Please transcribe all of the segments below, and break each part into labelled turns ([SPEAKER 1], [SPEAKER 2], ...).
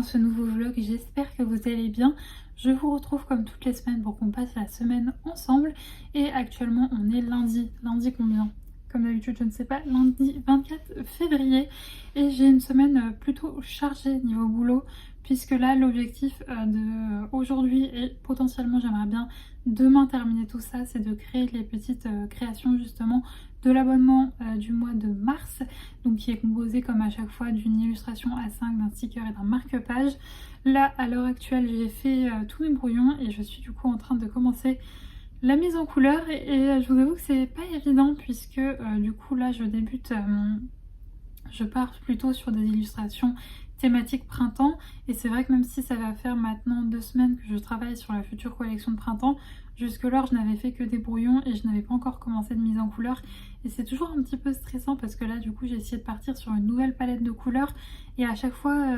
[SPEAKER 1] dans ce nouveau vlog, j'espère que vous allez bien. Je vous retrouve comme toutes les semaines pour qu'on passe la semaine ensemble. Et actuellement on est lundi. Lundi combien? Comme d'habitude je ne sais pas, lundi 24 février. Et j'ai une semaine plutôt chargée niveau boulot. Puisque là l'objectif de aujourd'hui et potentiellement j'aimerais bien demain terminer tout ça, c'est de créer les petites créations justement de l'abonnement du mois de mars, donc qui est composé comme à chaque fois d'une illustration A5, d'un sticker et d'un marque-page. Là à l'heure actuelle j'ai fait tous mes brouillons et je suis du coup en train de commencer la mise en couleur et je vous avoue que c'est pas évident puisque du coup là je débute je pars plutôt sur des illustrations thématiques printemps et c'est vrai que même si ça va faire maintenant 2 semaines que je travaille sur la future collection de printemps, jusque-là je n'avais fait que des brouillons et je n'avais pas encore commencé de mise en couleur et c'est toujours un petit peu stressant parce que là du coup j'ai essayé de partir sur une nouvelle palette de couleurs et à chaque fois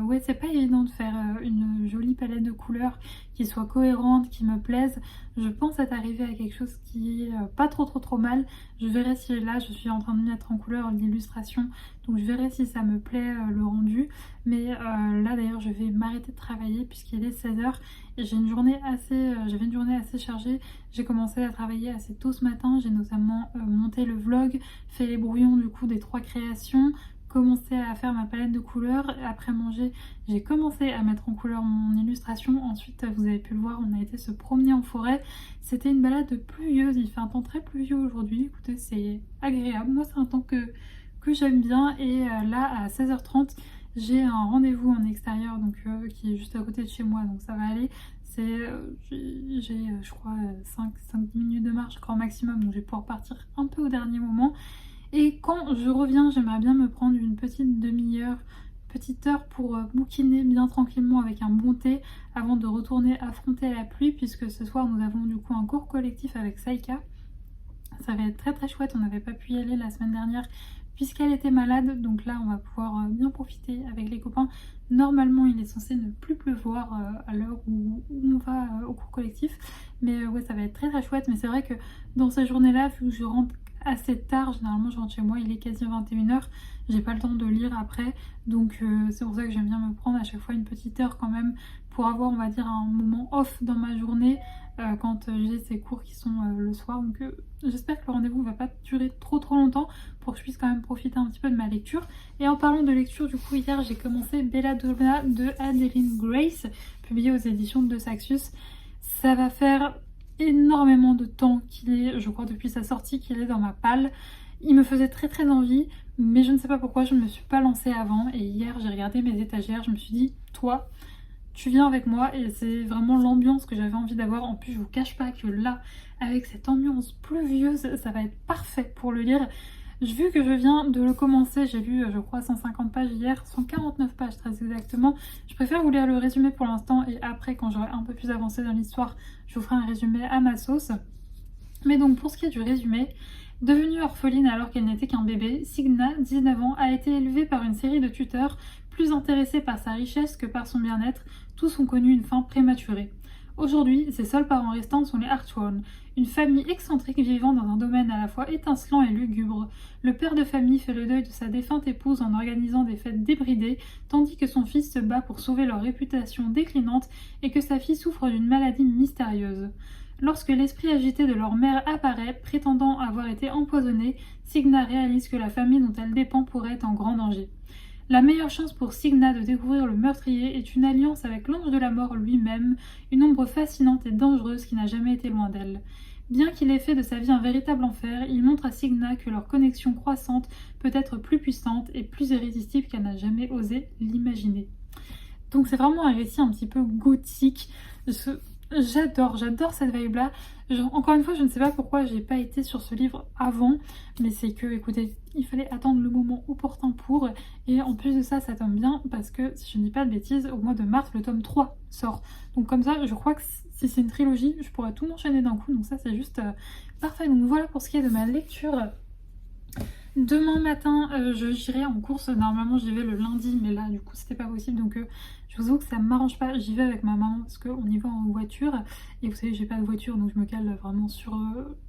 [SPEAKER 1] ouais c'est pas évident de faire une jolie palette de couleurs qui soit cohérente, qui me plaise. Je pense être arrivée à quelque chose qui est pas trop mal. Je verrai si là je suis en train de mettre en couleur l'illustration, donc je verrai si ça me plaît le rendu. Mais là d'ailleurs je vais m'arrêter de travailler puisqu'il est 16h et j'ai une journée j'avais une journée assez chargée. J'ai commencé à travailler assez tôt ce matin, j'ai notamment monté le vlog, fait les brouillons du coup des 3 créations, commencé à faire ma palette de couleurs. Après manger, j'ai commencé à mettre en couleur mon illustration. Ensuite, vous avez pu le voir, on a été se promener en forêt. C'était une balade pluvieuse, il fait un temps très pluvieux aujourd'hui. Écoutez, c'est agréable. Moi, c'est un temps que j'aime bien. Et là, à 16h30, j'ai un rendez-vous en extérieur donc qui est juste à côté de chez moi, donc ça va aller. J'ai je crois 5-10 minutes de marche grand maximum, donc je vais pouvoir partir un peu au dernier moment. Et quand je reviens, j'aimerais bien me prendre une petite demi-heure, petite heure pour bouquiner bien tranquillement avec un bon thé avant de retourner affronter la pluie puisque ce soir nous avons du coup un cours collectif avec Saïka. Ça va être très chouette, on n'avait pas pu y aller la semaine dernière puisqu'elle était malade, donc là on va pouvoir bien profiter avec les copains. Normalement il est censé ne plus pleuvoir à l'heure où on va au cours collectif, mais ouais ça va être très chouette. Mais c'est vrai que dans ces journées là, vu que je rentre assez tard, généralement je rentre chez moi, il est quasi 21h, j'ai pas le temps de lire après, donc c'est pour ça que j'aime bien me prendre à chaque fois une petite heure quand même pour avoir on va dire un moment off dans ma journée quand j'ai ces cours qui sont le soir. Donc j'espère que le rendez-vous va pas durer trop longtemps pour que je puisse quand même profiter un petit peu de ma lecture. Et en parlant de lecture, du coup hier j'ai commencé Belladonna de Adeline Grace, publié aux éditions de Saxus. Ça va faire énormément de temps qu'il est, je crois depuis sa sortie, qu'il est dans ma palle. Il me faisait très envie, mais je ne sais pas pourquoi je ne me suis pas lancée avant. Et hier j'ai regardé mes étagères, je me suis dit, toi, tu viens avec moi. Et c'est vraiment l'ambiance que j'avais envie d'avoir. En plus je vous cache pas que là, avec cette ambiance pluvieuse, ça va être parfait pour le lire. Vu que je viens de le commencer, j'ai lu je crois 150 pages hier, 149 pages très exactement. Je préfère vous lire le résumé pour l'instant et après quand j'aurai un peu plus avancé dans l'histoire, je vous ferai un résumé à ma sauce. Mais donc pour ce qui est du résumé, devenue orpheline alors qu'elle n'était qu'un bébé, Signa, 19 ans, a été élevée par une série de tuteurs plus intéressés par sa richesse que par son bien-être. Tous ont connu une fin prématurée. Aujourd'hui, ses seuls parents restants sont les Hartshorn, une famille excentrique vivant dans un domaine à la fois étincelant et lugubre. Le père de famille fait le deuil de sa défunte épouse en organisant des fêtes débridées, tandis que son fils se bat pour sauver leur réputation déclinante et que sa fille souffre d'une maladie mystérieuse. Lorsque l'esprit agité de leur mère apparaît, prétendant avoir été empoisonné, Signa réalise que la famille dont elle dépend pourrait être en grand danger. La meilleure chance pour Signa de découvrir le meurtrier est une alliance avec l'ange de la mort lui-même, une ombre fascinante et dangereuse qui n'a jamais été loin d'elle. Bien qu'il ait fait de sa vie un véritable enfer, il montre à Signa que leur connexion croissante peut être plus puissante et plus irrésistible qu'elle n'a jamais osé l'imaginer. Donc c'est vraiment un récit un petit peu gothique. J'adore cette vibe là. Encore une fois, je ne sais pas pourquoi j'ai pas été sur ce livre avant, mais c'est que, écoutez, il fallait attendre le moment opportun pour, et en plus de ça, ça tombe bien parce que, si je ne dis pas de bêtises, au mois de mars, le tome 3 sort. Donc comme ça, je crois que si c'est une trilogie, je pourrais tout m'enchaîner d'un coup, donc ça c'est juste parfait. Donc voilà pour ce qui est de ma lecture. J'irai en course, normalement j'y vais le lundi, mais là du coup c'était pas possible, donc je Je vous avoue que ça m'arrange pas. J'y vais avec ma maman parce qu'on y va en voiture. Et vous savez, j'ai pas de voiture donc je me cale vraiment sur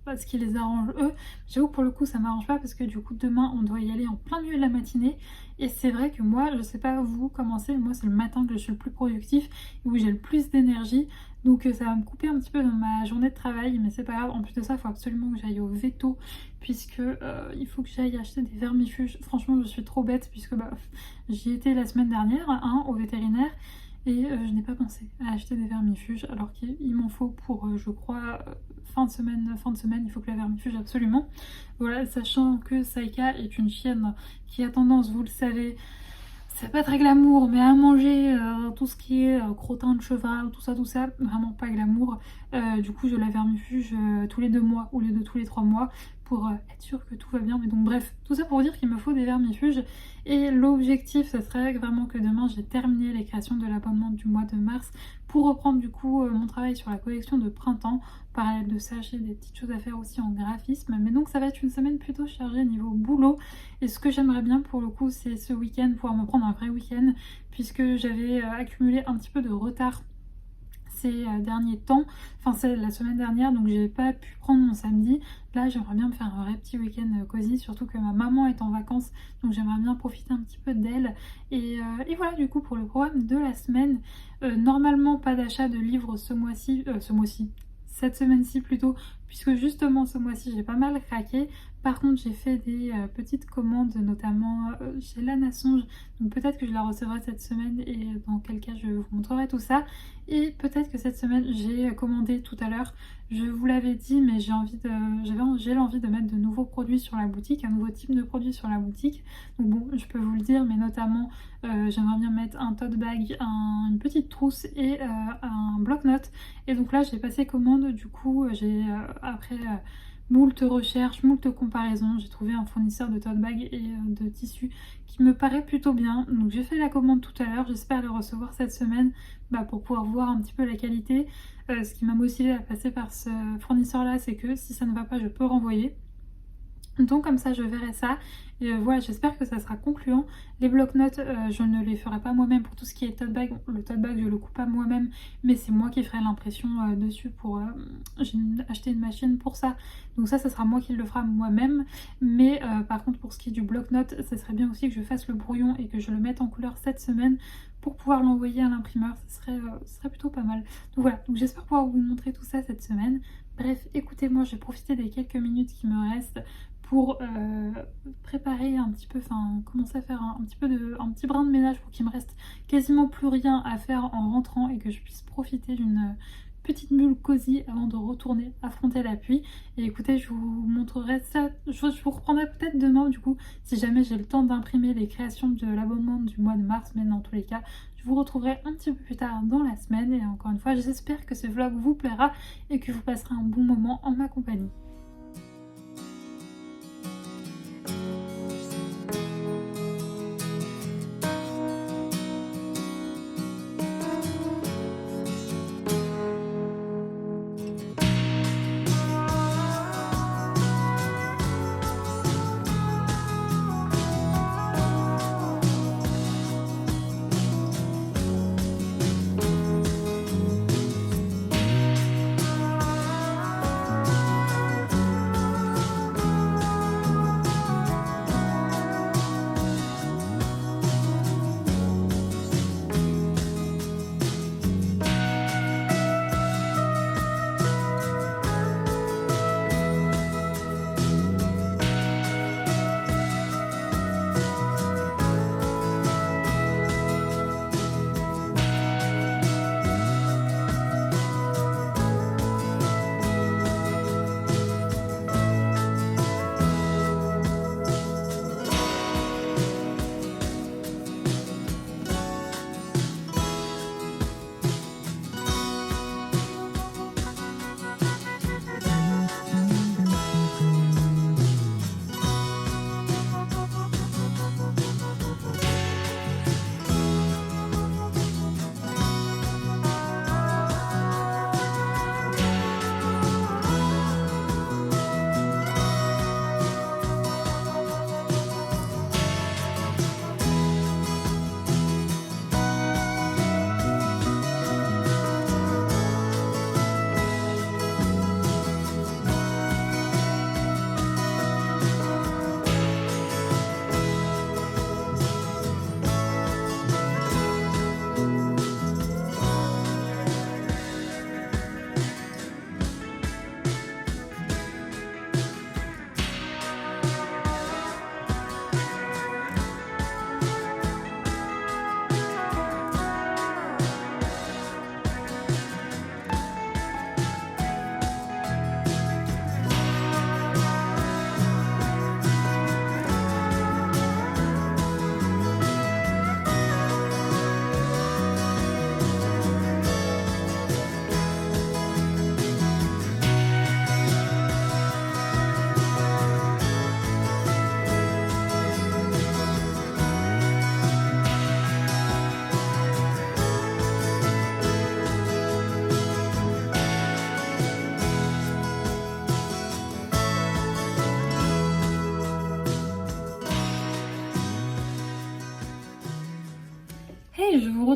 [SPEAKER 1] ce qui les arrange eux. J'avoue que pour le coup, ça m'arrange pas parce que du coup, demain, on doit y aller en plein milieu de la matinée. Et c'est vrai que moi, je sais pas vous comment c'est, moi, c'est le matin que je suis le plus productif et où j'ai le plus d'énergie. Donc ça va me couper un petit peu dans ma journée de travail, mais c'est pas grave. En plus de ça, il faut absolument que j'aille au veto puisque il faut que j'aille acheter des vermifuges. Franchement, je suis trop bête puisque j'y étais la semaine dernière hein, au vétérinaire et je n'ai pas pensé à acheter des vermifuges alors qu'il m'en faut pour, je crois, fin de semaine, il faut que la vermifuge absolument. Voilà, sachant que Saika est une chienne qui a tendance, vous le savez, c'est pas très glamour, mais à manger tout ce qui est crottin de cheval, tout ça, vraiment pas glamour. Du coup, je la vermifuge tous les 2 mois au lieu de tous les 3 mois pour être sûr que tout va bien. Mais donc, bref, tout ça pour dire qu'il me faut des vermifuges. Et l'objectif, ce serait vraiment que demain, j'ai terminé les créations de l'abonnement du mois de mars pour reprendre du coup mon travail sur la collection de printemps. Parallèle de ça, j'ai des petites choses à faire aussi en graphisme. Mais donc, ça va être une semaine plutôt chargée niveau boulot. Et ce que j'aimerais bien pour le coup, c'est ce week-end pouvoir me prendre un vrai week-end puisque j'avais accumulé un petit peu de retard ces derniers temps, enfin c'est la semaine dernière, donc j'ai pas pu prendre mon samedi. Là j'aimerais bien me faire un vrai petit week-end cosy, surtout que ma maman est en vacances, donc j'aimerais bien profiter un petit peu d'elle. Et voilà du coup pour le programme de la semaine. Normalement pas d'achat de livres cette semaine-ci plutôt, puisque justement ce mois-ci j'ai pas mal craqué. Par contre j'ai fait des petites commandes, notamment chez Lana Songe, donc peut-être que je la recevrai cette semaine et dans quel cas je vous montrerai tout ça. Et peut-être que cette semaine j'ai commandé tout à l'heure, je vous l'avais dit, mais j'ai l'envie de mettre de nouveaux produits sur la boutique, un nouveau type de produit sur la boutique. Donc bon, je peux vous le dire, mais notamment j'aimerais bien mettre un tote bag, une petite trousse et un bloc-notes. Et donc là j'ai passé commande, du coup j'ai après moult recherches, moult comparaisons, j'ai trouvé un fournisseur de tote bag et de tissus qui me paraît plutôt bien. Donc j'ai fait la commande tout à l'heure, j'espère le recevoir cette semaine pour pouvoir voir un petit peu la qualité. Ce qui m'a motivé à passer par ce fournisseur là, c'est que si ça ne va pas, je peux renvoyer. Donc comme ça je verrai ça et voilà, j'espère que ça sera concluant. Les blocs-notes je ne les ferai pas moi-même pour tout ce qui est tote bag. Le tote bag je le coupe pas moi-même, mais c'est moi qui ferai l'impression dessus pour j'ai acheté une machine pour ça, donc ça sera moi qui le fera moi-même. Mais par contre pour ce qui est du bloc-notes, ça serait bien aussi que je fasse le brouillon et que je le mette en couleur cette semaine pour pouvoir l'envoyer à l'imprimeur. Ce serait plutôt pas mal. Donc voilà, donc j'espère pouvoir vous montrer tout ça cette semaine. Bref, écoutez-moi, je vais profiter des quelques minutes qui me restent pour préparer un petit peu, enfin commencer à faire un petit brin de ménage pour qu'il me reste quasiment plus rien à faire en rentrant et que je puisse profiter d'une petite bulle cosy avant de retourner affronter la pluie. Et écoutez, je vous montrerai ça, je vous reprendrai peut-être demain du coup si jamais j'ai le temps d'imprimer les créations de l'abonnement du mois de mars, mais dans tous les cas je vous retrouverai un petit peu plus tard dans la semaine. Et encore une fois, j'espère que ce vlog vous plaira et que vous passerez un bon moment en ma compagnie.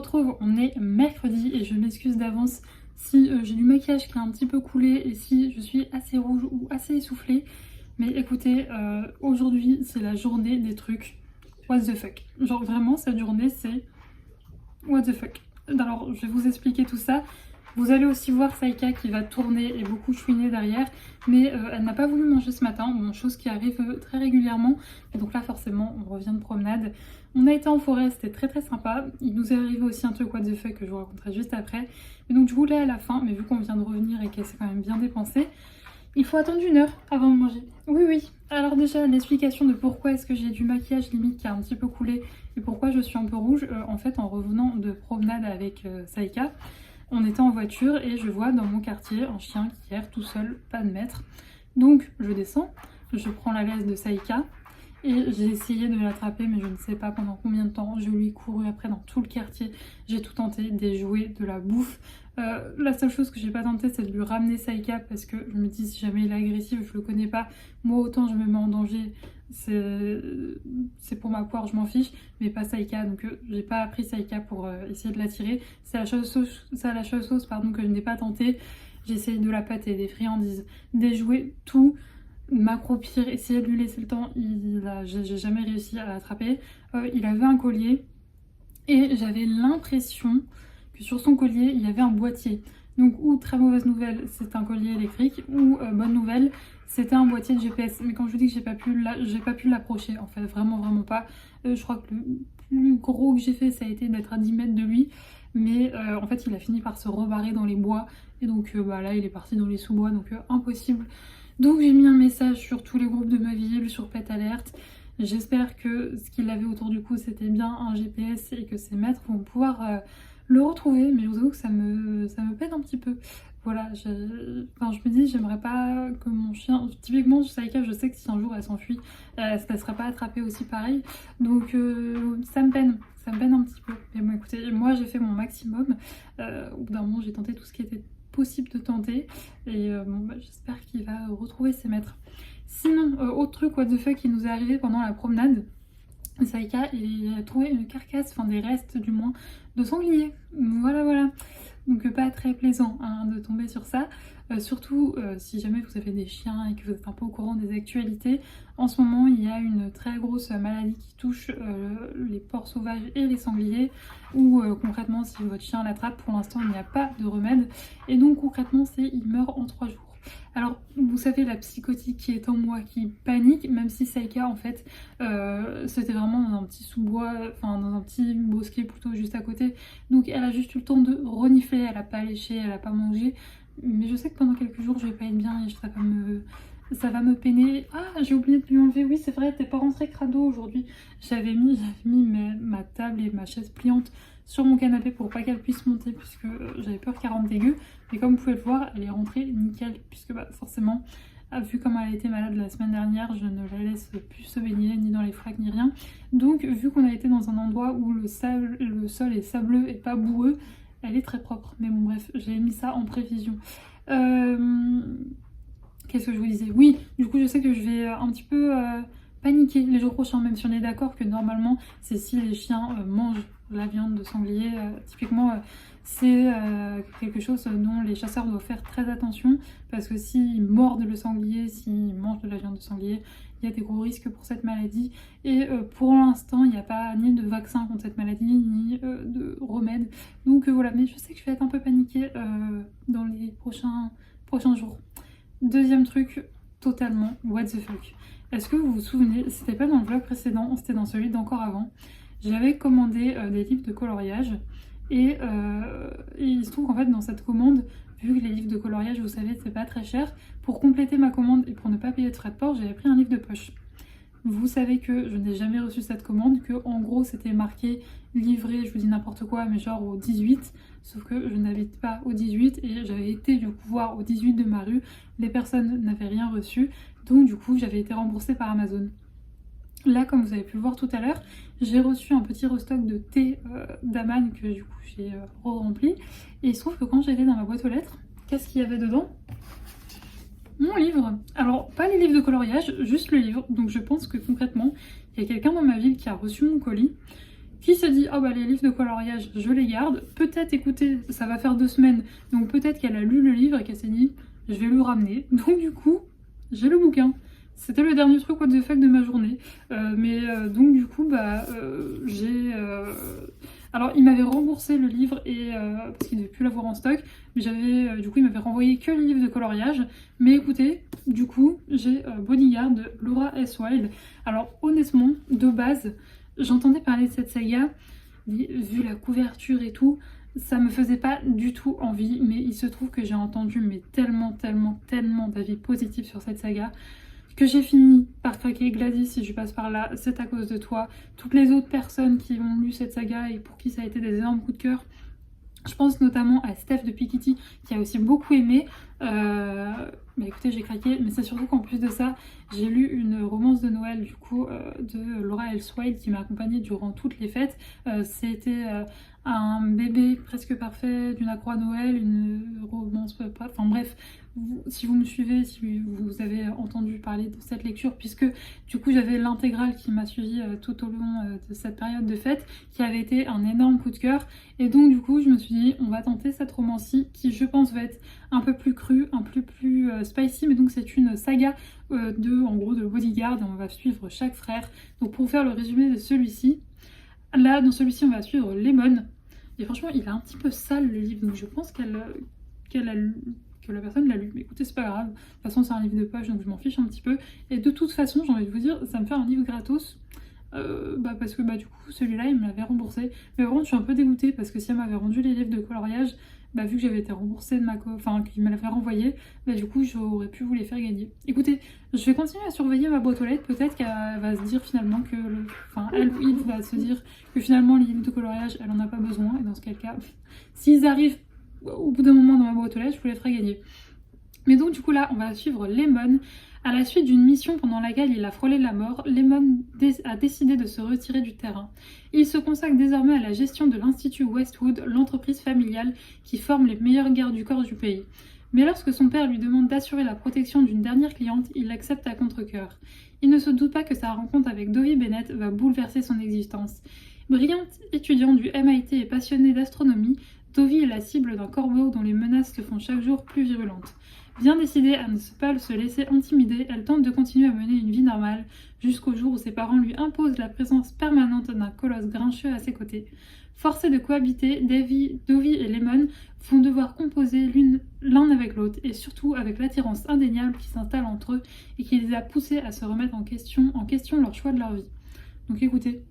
[SPEAKER 1] retrouve, on est mercredi et je m'excuse d'avance si j'ai du maquillage qui a un petit peu coulé et si je suis assez rouge ou assez essoufflée. Mais écoutez, aujourd'hui c'est la journée des trucs what the fuck. Genre vraiment cette journée c'est what the fuck. Alors je vais vous expliquer tout ça. Vous allez aussi voir Saïka qui va tourner et beaucoup chouiner derrière, mais elle n'a pas voulu manger ce matin, bon, chose qui arrive très régulièrement. Et donc là forcément on revient de promenade. On a été en forêt, c'était très très sympa. Il nous est arrivé aussi un truc what the fuck que je vous raconterai juste après. Et donc je voulais à la fin, mais vu qu'on vient de revenir et qu'elle s'est quand même bien dépensée, il faut attendre 1 heure avant de manger. Oui, oui. Alors déjà, l'explication de pourquoi est-ce que j'ai du maquillage limite qui a un petit peu coulé et pourquoi je suis un peu rouge, en fait en revenant de promenade avec Saïka, on était en voiture et je vois dans mon quartier un chien qui erre tout seul, pas de maître. Donc je descends, je prends la laisse de Saïka et j'ai essayé de l'attraper mais je ne sais pas pendant combien de temps. Je lui ai couru après dans tout le quartier, j'ai tout tenté, des jouets, de la bouffe. La seule chose que j'ai pas tenté c'est de lui ramener Saïka parce que je me dis si jamais il est agressif, je le connais pas, moi autant je me mets en danger, c'est pour ma poire, je m'en fiche, mais pas Saïka, donc j'ai pas appris Saïka pour essayer de l'attirer. C'est la chose sauce pardon, que je n'ai pas tenté. J'ai essayé de la pâter, des friandises, des jouets, tout, m'accroupir, essayer de lui laisser le temps, j'ai jamais réussi à l'attraper. Il avait un collier et j'avais l'impression que sur son collier il y avait un boîtier. Donc ou très mauvaise nouvelle, c'est un collier électrique, ou bonne nouvelle, c'était un boîtier de GPS. Mais quand je vous dis que j'ai pas pu l'approcher, en fait, vraiment pas. Je crois que le plus gros que j'ai fait, ça a été d'être à 10 mètres de lui. Mais en fait, il a fini par se rebarrer dans les bois. Et donc là, il est parti dans les sous-bois, donc impossible. Donc j'ai mis un message sur tous les groupes de ma ville, sur Pet Alert. J'espère que ce qu'il avait autour du cou, c'était bien un GPS et que ses maîtres vont pouvoir le retrouver, mais je vous avoue que ça me peine un petit peu. Voilà, je me dis, j'aimerais pas que mon chien... Typiquement, Saïka, je sais que si un jour elle s'enfuit, elle ne serait pas attrapée aussi pareil. Donc ça me peine un petit peu. Mais bon, écoutez, moi j'ai fait mon maximum. Au bout d'un moment, j'ai tenté tout ce qui était possible de tenter. Et j'espère qu'il va retrouver ses maîtres. Sinon, autre truc what the fuck qui nous est arrivé pendant la promenade, Saïka il a trouvé une carcasse, enfin des restes du moins, de sanglier. Voilà. Donc pas très plaisant hein, de tomber sur ça. Surtout si jamais vous avez des chiens et que vous êtes un peu au courant des actualités. En ce moment il y a une très grosse maladie qui touche les porcs sauvages et les sangliers. Ou concrètement si votre chien l'attrape, pour l'instant il n'y a pas de remède. Et donc concrètement il meurt en 3 jours. Alors, vous savez, la psychotique qui est en moi, qui panique, même si Saïka, en fait, c'était vraiment dans un petit sous-bois, enfin dans un petit bosquet plutôt juste à côté. Donc elle a juste eu le temps de renifler, elle a pas léché, elle a pas mangé. Mais je sais que pendant quelques jours, je vais pas être bien et ça va me peiner. Ah, j'ai oublié de lui enlever, oui c'est vrai, t'es pas rentrée crado aujourd'hui. J'avais mis ma table et ma chaise pliante sur mon canapé pour pas qu'elle puisse monter puisque j'avais peur qu'elle rentre dégueu. Mais comme vous pouvez le voir, elle est rentrée nickel puisque forcément, vu comme elle a été malade la semaine dernière, je ne la laisse plus se baigner ni dans les flaques ni rien. Donc vu qu'on a été dans un endroit où le sol est sableux et pas boueux, elle est très propre. Mais bon bref, j'ai mis ça en prévision. Qu'est-ce que je vous disais? Oui, du coup je sais que je vais un petit peu paniquer les jours prochains, même si on est d'accord que normalement c'est si les chiens mangent la viande de sanglier, typiquement c'est quelque chose dont les chasseurs doivent faire très attention parce que s'ils mordent le sanglier, s'ils mangent de la viande de sanglier, il y a des gros risques pour cette maladie et pour l'instant il n'y a pas ni de vaccin contre cette maladie ni de remède, donc voilà, mais je sais que je vais être un peu paniquée dans les prochains jours. Deuxième truc, totalement what the fuck. Est-ce que vous vous souvenez, c'était pas dans le vlog précédent, c'était dans celui d'encore avant, j'avais commandé des livres de coloriage et il se trouve qu'en fait dans cette commande, vu que les livres de coloriage vous savez c'est pas très cher, pour compléter ma commande et pour ne pas payer de frais de port, j'avais pris un livre de poche. Vous savez que je n'ai jamais reçu cette commande, que en gros c'était marqué livré, je vous dis n'importe quoi, mais genre au 18, sauf que je n'habite pas au 18 et j'avais été du coup voir au 18 de ma rue, les personnes n'avaient rien reçu, donc du coup j'avais été remboursée par Amazon. Là, comme vous avez pu le voir tout à l'heure, j'ai reçu un petit restock de thé d'Aman que du coup j'ai re-rempli. Et il se trouve que quand j'étais dans ma boîte aux lettres, qu'est-ce qu'il y avait dedans? Mon livre. Alors, pas les livres de coloriage, juste le livre. Donc je pense que concrètement, il y a quelqu'un dans ma ville qui a reçu mon colis, qui s'est dit oh bah les livres de coloriage je les garde, peut-être écoutez ça va faire 2 semaines donc peut-être qu'elle a lu le livre et qu'elle s'est dit je vais le ramener, donc du coup j'ai le bouquin. C'était le dernier truc what the fuck de ma journée, donc du coup bah j'ai alors il m'avait remboursé le livre et parce qu'il ne devait plus l'avoir en stock, mais j'avais du coup il m'avait renvoyé que le livre de coloriage. Mais écoutez, du coup j'ai Bodyguard de Laura S. Wilde. Alors honnêtement, de base, j'entendais parler de cette saga, mais vu la couverture et tout, ça me faisait pas du tout envie, mais il se trouve que j'ai entendu mais tellement d'avis positifs sur cette saga que j'ai fini par craquer. Gladys, si je passe par là, c'est à cause de toi. Toutes les autres personnes qui ont lu cette saga et pour qui ça a été des énormes coups de cœur, je pense notamment à Steph de Piketty qui a aussi beaucoup aimé. Mais écoutez, j'ai craqué, mais c'est surtout qu'en plus de ça, j'ai lu une romance de Noël du coup de Laura S. Wilde qui m'a accompagnée durant toutes les fêtes. C'était un bébé presque parfait d'une accro à Noël, une romance, enfin bref, si vous me suivez, si vous avez entendu parler de cette lecture, puisque du coup j'avais l'intégrale qui m'a suivi tout au long de cette période de fête, qui avait été un énorme coup de cœur, et donc du coup je me suis dit on va tenter cette romance-ci qui je pense va être un peu plus crue, un peu plus spicy, mais donc c'est une saga en gros de Bodyguard et on va suivre chaque frère. Donc pour faire le résumé de celui-ci, là dans celui-ci on va suivre Lemon, et franchement il est un petit peu sale le livre, donc je pense que la personne l'a lu, mais écoutez c'est pas grave, de toute façon c'est un livre de poche donc je m'en fiche un petit peu, et de toute façon j'ai envie de vous dire ça me fait un livre gratos, parce que du coup celui-là il me l'avait remboursé, mais vraiment je suis un peu dégoûtée parce que si elle m'avait rendu les livres de coloriage, vu que j'avais été remboursée de qu'il me l'avait renvoyé, du coup j'aurais pu vous les faire gagner. Écoutez, je vais continuer à surveiller ma boîte aux lettres, peut-être qu'elle va se dire finalement que, elle ou il va se dire que finalement les livres de coloriage elle en a pas besoin, et dans ce cas, s'ils arrivent au bout d'un moment dans ma boîte aux lettres, je vous les ferai gagner. Mais donc du coup là on va suivre Lemon. À la suite d'une mission pendant laquelle il a frôlé la mort, Lemon a décidé de se retirer du terrain. Il se consacre désormais à la gestion de l'Institut Westwood, l'entreprise familiale qui forme les meilleurs gardes du corps du pays. Mais lorsque son père lui demande d'assurer la protection d'une dernière cliente, il l'accepte à contre-cœur. Il ne se doute pas que sa rencontre avec Dovie Bennett va bouleverser son existence. Brillante étudiante du MIT et passionnée d'astronomie, Dovie est la cible d'un corbeau dont les menaces se font chaque jour plus virulentes. Bien décidée à ne pas se laisser intimider, elle tente de continuer à mener une vie normale, jusqu'au jour où ses parents lui imposent la présence permanente d'un colosse grincheux à ses côtés. Forcés de cohabiter, Dovie et Lemon vont devoir composer l'un avec l'autre, et surtout avec l'attirance indéniable qui s'installe entre eux et qui les a poussés à se remettre en question leur choix de leur vie. Donc écoutez,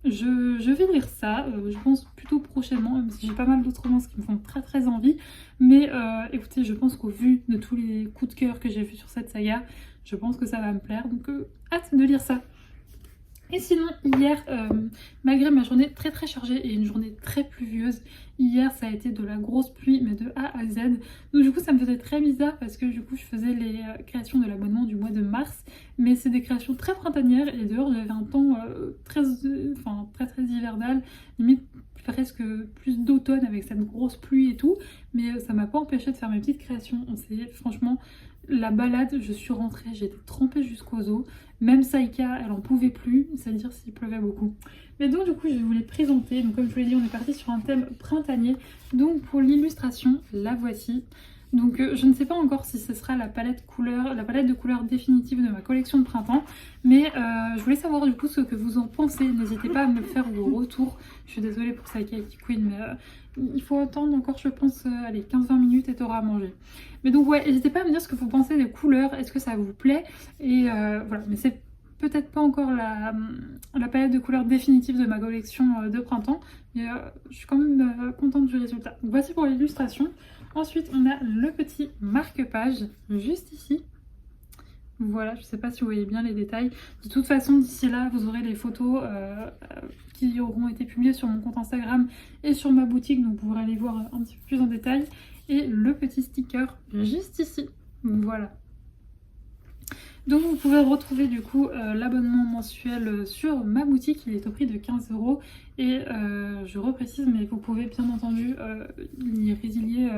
[SPEAKER 1] je vais lire ça, je pense plutôt prochainement, même si j'ai pas mal d'autres romances qui me font très envie. Mais écoutez, je pense qu'au vu de tous les coups de cœur que j'ai vus sur cette saga, je pense que ça va me plaire, donc hâte de lire ça. Et sinon, hier, malgré ma journée très chargée et une journée très pluvieuse, hier ça a été de la grosse pluie, mais de A à Z. Donc du coup ça me faisait très bizarre parce que du coup je faisais les créations de l'abonnement du mois de mars, mais c'est des créations très printanières et dehors j'avais un temps très hivernal, limite presque plus d'automne avec cette grosse pluie et tout, mais ça m'a pas empêché de faire mes petites créations. Franchement, la balade, je suis rentrée, j'ai été trempée jusqu'aux os. Même Saïka, elle en pouvait plus, c'est-à-dire s'il pleuvait beaucoup. Mais donc du coup, je vais vous les présenter. Donc comme je vous l'ai dit, on est parti sur un thème printanier. Donc pour l'illustration, la voici. Donc je ne sais pas encore si ce sera la palette de couleurs définitive de ma collection de printemps, mais je voulais savoir du coup ce que vous en pensez. N'hésitez pas à me faire vos retours. Je suis désolée pour Saïka et Queen, mais il faut attendre encore, je pense, 15-20 minutes et t'auras à manger. Mais donc ouais, n'hésitez pas à me dire ce que vous pensez des couleurs, est-ce que ça vous plaît, et voilà, mais c'est peut-être pas encore la palette de couleurs définitive de ma collection de printemps, mais je suis quand même contente du résultat. Donc voici pour l'illustration. Ensuite, on a le petit marque-page juste ici. Voilà, je ne sais pas si vous voyez bien les détails. De toute façon, d'ici là, vous aurez les photos qui auront été publiées sur mon compte Instagram et sur ma boutique. Donc, vous pourrez aller voir un petit peu plus en détail. Et le petit sticker juste ici. Voilà. Donc vous pouvez retrouver du coup l'abonnement mensuel sur ma boutique, il est au prix de 15 € Et je reprécise, mais vous pouvez bien entendu y résilier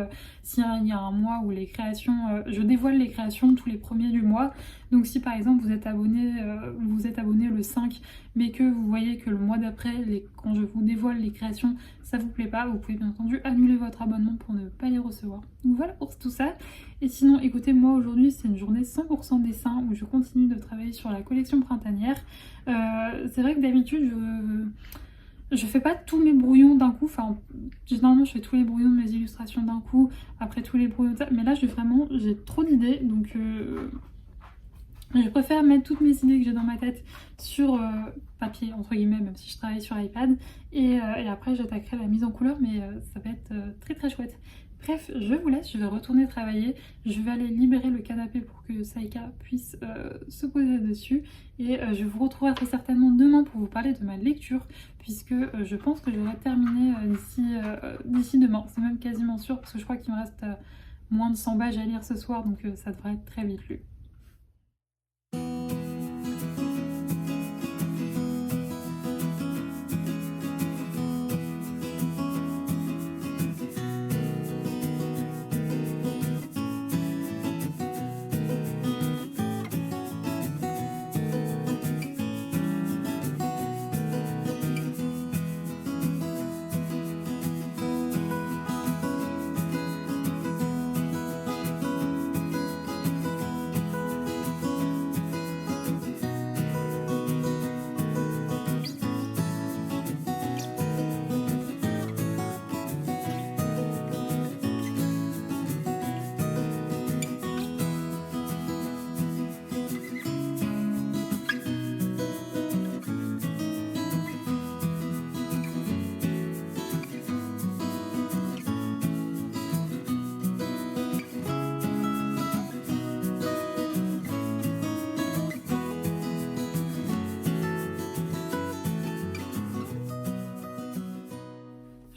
[SPEAKER 1] s'il y a un mois où les créations, je dévoile les créations tous les premiers du mois. Donc si par exemple vous êtes abonné le 5, mais que vous voyez que le mois d'après, quand je vous dévoile les créations, ça vous plaît pas, vous pouvez bien entendu annuler votre abonnement pour ne pas les recevoir. Donc voilà pour tout ça. Et sinon, écoutez, moi aujourd'hui c'est une journée 100% dessin où je continue de travailler sur la collection printanière. C'est vrai que d'habitude je fais pas tous mes brouillons d'un coup, enfin généralement je fais tous les brouillons de mes illustrations d'un coup, après tous les brouillons de ça, mais là j'ai trop d'idées, donc je préfère mettre toutes mes idées que j'ai dans ma tête sur papier, entre guillemets, même si je travaille sur iPad, et après j'attaquerai la mise en couleur, mais ça va être très très chouette. Bref, je vous laisse, je vais retourner travailler, je vais aller libérer le canapé pour que Saïka puisse se poser dessus, et je vous retrouverai très certainement demain pour vous parler de ma lecture, puisque je pense que j'aurai terminé d'ici demain, c'est même quasiment sûr, parce que je crois qu'il me reste moins de 100 pages à lire ce soir, donc ça devrait être très vite lu.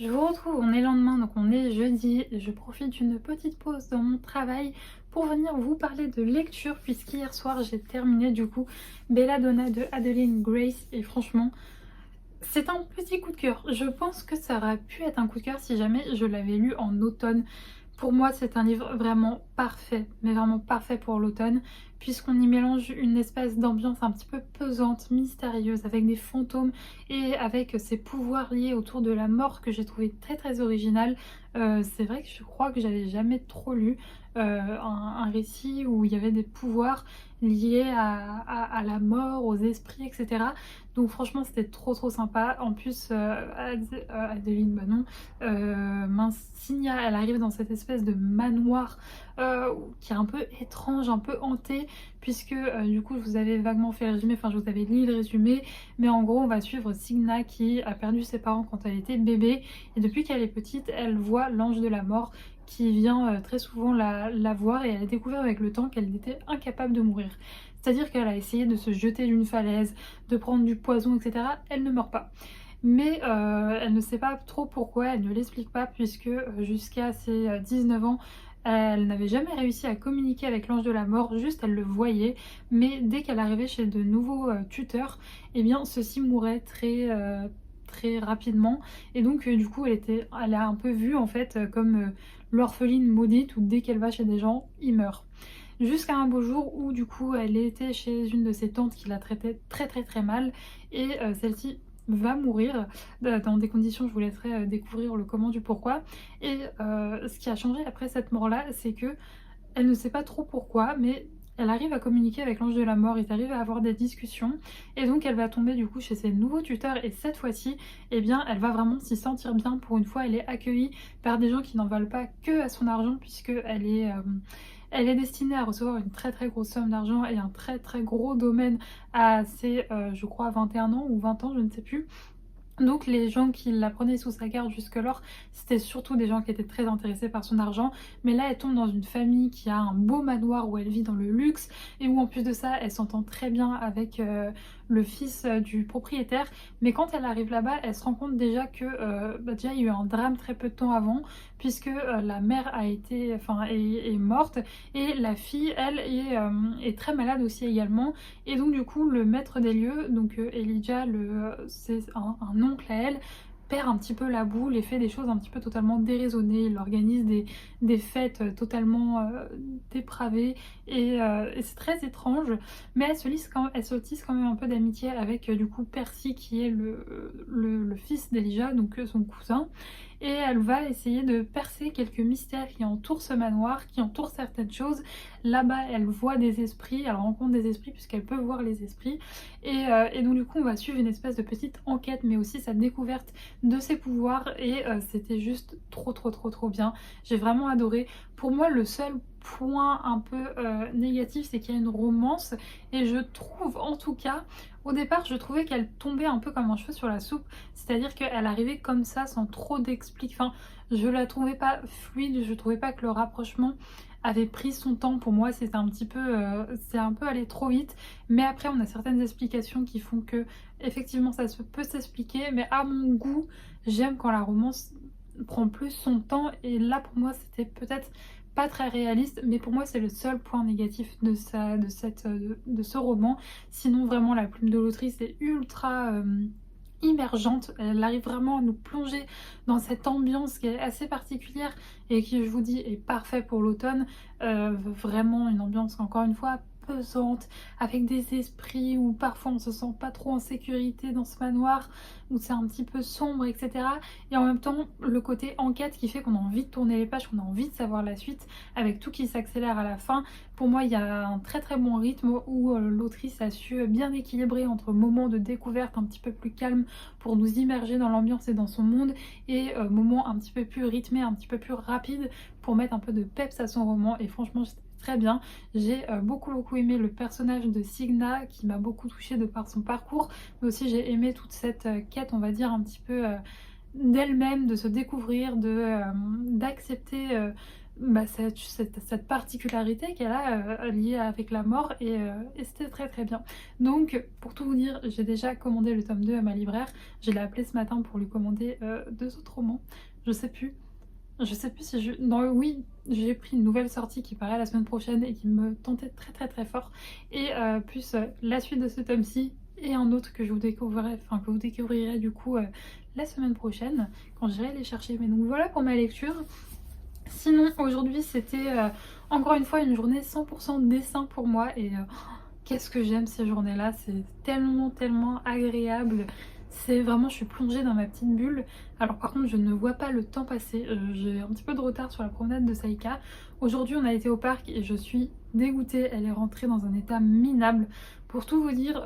[SPEAKER 1] Je vous retrouve, on est le lendemain, donc on est jeudi. Je profite d'une petite pause dans mon travail pour venir vous parler de lecture, puisqu'hier soir j'ai terminé du coup Belladonna de Adeline Grace, et franchement c'est un petit coup de cœur. Je pense que ça aurait pu être un coup de cœur si jamais je l'avais lu en automne. Pour moi, c'est un livre vraiment parfait, mais vraiment parfait pour l'automne, puisqu'on y mélange une espèce d'ambiance un petit peu pesante, mystérieuse, avec des fantômes et avec ces pouvoirs liés autour de la mort que j'ai trouvé très très original. C'est vrai que je crois que j'avais jamais trop lu un récit où il y avait des pouvoirs liés à la mort, aux esprits, etc. Donc franchement c'était trop trop sympa. En plus Adeline, bah non, Signia, elle arrive dans cette espèce de manoir qui est un peu étrange, un peu hanté, puisque du coup je vous avais vaguement fait le résumé, enfin je vous avais lu le résumé, mais en gros on va suivre Signa qui a perdu ses parents quand elle était bébé, et depuis qu'elle est petite elle voit l'ange de la mort qui vient très souvent la voir, et elle a découvert avec le temps qu'elle était incapable de mourir. C'est-à-dire qu'elle a essayé de se jeter d'une falaise, de prendre du poison, etc. Elle ne meurt pas. Mais elle ne sait pas trop pourquoi, elle ne l'explique pas, puisque jusqu'à ses 19 ans, elle n'avait jamais réussi à communiquer avec l'ange de la mort, juste elle le voyait, mais dès qu'elle arrivait chez de nouveaux tuteurs, eh bien ceux-ci mouraient très rapidement, et donc du coup elle a un peu vu en fait comme l'orpheline maudite, où dès qu'elle va chez des gens, ils meurent. Jusqu'à un beau jour où du coup elle était chez une de ses tantes qui la traitait très mal, et celle-ci va mourir dans des conditions, je vous laisserai découvrir le comment du pourquoi. Et ce qui a changé après cette mort là, c'est que elle ne sait pas trop pourquoi, mais elle arrive à communiquer avec l'ange de la mort, ils arrivent à avoir des discussions, et donc elle va tomber du coup chez ses nouveaux tuteurs, et cette fois-ci, eh bien elle va vraiment s'y sentir bien. Pour une fois elle est accueillie par des gens qui n'en veulent pas que à son argent, puisque elle est destinée à recevoir une très grosse somme d'argent et un très gros domaine à ses, je crois, 21 ans ou 20 ans, je ne sais plus. Donc les gens qui la prenaient sous sa garde jusque-lors, c'était surtout des gens qui étaient très intéressés par son argent. Mais là, elle tombe dans une famille qui a un beau manoir où elle vit dans le luxe, et où en plus de ça, elle s'entend très bien avec le fils du propriétaire. Mais quand elle arrive là-bas, elle se rend compte déjà que déjà il y a eu un drame très peu de temps avant, puisque la mère a été, enfin, est morte, et la fille, elle, est très malade aussi également. Et donc du coup, le maître des lieux, donc Elijah, c'est un oncle à elle, perd un petit peu la boule et fait des choses un petit peu totalement déraisonnées. Il organise des fêtes totalement dépravées, et c'est très étrange. Mais elle se tisse quand même un peu d'amitié avec du coup Percy, qui est le fils d'Elijah, donc son cousin. Et elle va essayer de percer quelques mystères qui entourent ce manoir, qui entourent certaines choses. Là-bas, elle voit des esprits, elle rencontre des esprits puisqu'elle peut voir les esprits. Et donc du coup, on va suivre une espèce de petite enquête, mais aussi sa découverte de ses pouvoirs. Et c'était juste trop bien. J'ai vraiment adoré. Pour moi, le seul point un peu négatif, c'est qu'il y a une romance. Et je trouve, en tout cas, au départ, je trouvais qu'elle tombait un peu comme un cheveu sur la soupe. C'est-à-dire qu'elle arrivait comme ça, sans trop d'explications. Enfin, je la trouvais pas fluide, je trouvais pas que le rapprochement avait pris son temps. Pour moi, c'était un petit peu, c'est un peu allé trop vite. Mais après, on a certaines explications qui font que, effectivement, peut s'expliquer. Mais à mon goût, j'aime quand la romance prend plus son temps. Et là, pour moi, c'était peut-être pas très réaliste, mais pour moi c'est le seul point négatif de ce roman. Sinon vraiment la plume de l'autrice est ultra immergente, elle arrive vraiment à nous plonger dans cette ambiance qui est assez particulière et qui, je vous dis, est parfait pour l'automne. Vraiment une ambiance encore une fois pesante, avec des esprits où parfois on se sent pas trop en sécurité dans ce manoir, où c'est un petit peu sombre, etc. Et en même temps le côté enquête qui fait qu'on a envie de tourner les pages, qu'on a envie de savoir la suite, avec tout qui s'accélère à la fin. Pour moi, il y a un très bon rythme où l'autrice a su bien équilibrer entre moments de découverte un petit peu plus calmes pour nous immerger dans l'ambiance et dans son monde, et moments un petit peu plus rythmés, un petit peu plus rapides pour mettre un peu de peps à son roman. Et franchement, c'était très bien. J'ai beaucoup aimé le personnage de Signa, qui m'a beaucoup touchée de par son parcours, mais aussi j'ai aimé toute cette quête, on va dire, un petit peu d'elle-même, de se découvrir, d'accepter cette particularité qu'elle a liée avec la mort, et c'était très bien. Donc pour tout vous dire, j'ai déjà commandé le tome 2 à ma libraire. Je l'ai appelé ce matin pour lui commander 2 autres romans. Je sais plus si je... Non, oui, j'ai pris une nouvelle sortie qui paraît la semaine prochaine et qui me tentait très fort. Et plus la suite de ce tome-ci et un autre que je vous découvrirai, enfin que vous découvrirez du coup la semaine prochaine quand j'irai les chercher. Mais donc voilà pour ma lecture. Sinon aujourd'hui c'était encore une fois une journée 100% dessin pour moi, et qu'est-ce que j'aime ces journées-là, c'est tellement agréable. C'est vraiment, je suis plongée dans ma petite bulle. Alors par contre, je ne vois pas le temps passer. J'ai un petit peu de retard sur la promenade de Saïka. Aujourd'hui, on a été au parc et je suis dégoûtée. Elle est rentrée dans un état minable. Pour tout vous dire,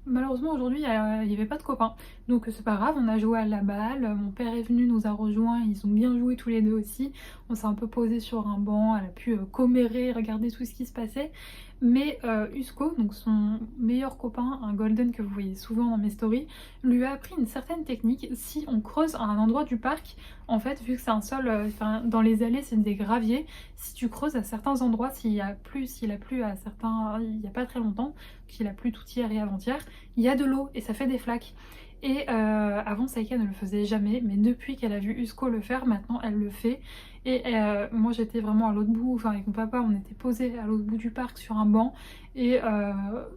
[SPEAKER 1] malheureusement aujourd'hui, il n'y avait pas de copains. Donc c'est pas grave, on a joué à la balle. Mon père est venu, nous a rejoints. Ils ont bien joué tous les deux aussi. On s'est un peu posé sur un banc. Elle a pu commérer, regarder tout ce qui se passait. Mais Usko, donc son meilleur copain, un golden que vous voyez souvent dans mes stories, lui a appris une certaine technique. Si on creuse à un endroit du parc, en fait, vu que c'est un sol, dans les allées c'est des graviers, si tu creuses à certains endroits, s'il a plu à certains, il n'y a pas très longtemps, qu'il a plu tout hier et avant-hier, il y a de l'eau et ça fait des flaques. Et avant, Saïka ne le faisait jamais, mais depuis qu'elle a vu Usko le faire, maintenant elle le fait. Et moi j'étais vraiment à l'autre bout, enfin avec mon papa, on était posés à l'autre bout du parc sur un banc. Et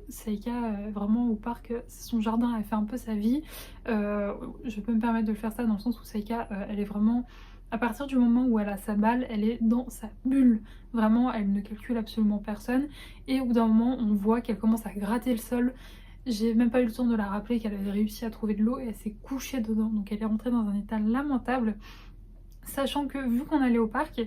[SPEAKER 1] Saïka, vraiment au parc, c'est son jardin, elle fait un peu sa vie. Je peux me permettre de le faire ça dans le sens où Saïka, elle est vraiment... À partir du moment où elle a sa balle, elle est dans sa bulle. Vraiment, elle ne calcule absolument personne. Et au bout d'un moment, on voit qu'elle commence à gratter le sol. J'ai même pas eu le temps de la rappeler qu'elle avait réussi à trouver de l'eau et elle s'est couchée dedans. Donc elle est rentrée dans un état lamentable. Sachant que vu qu'on allait au parc,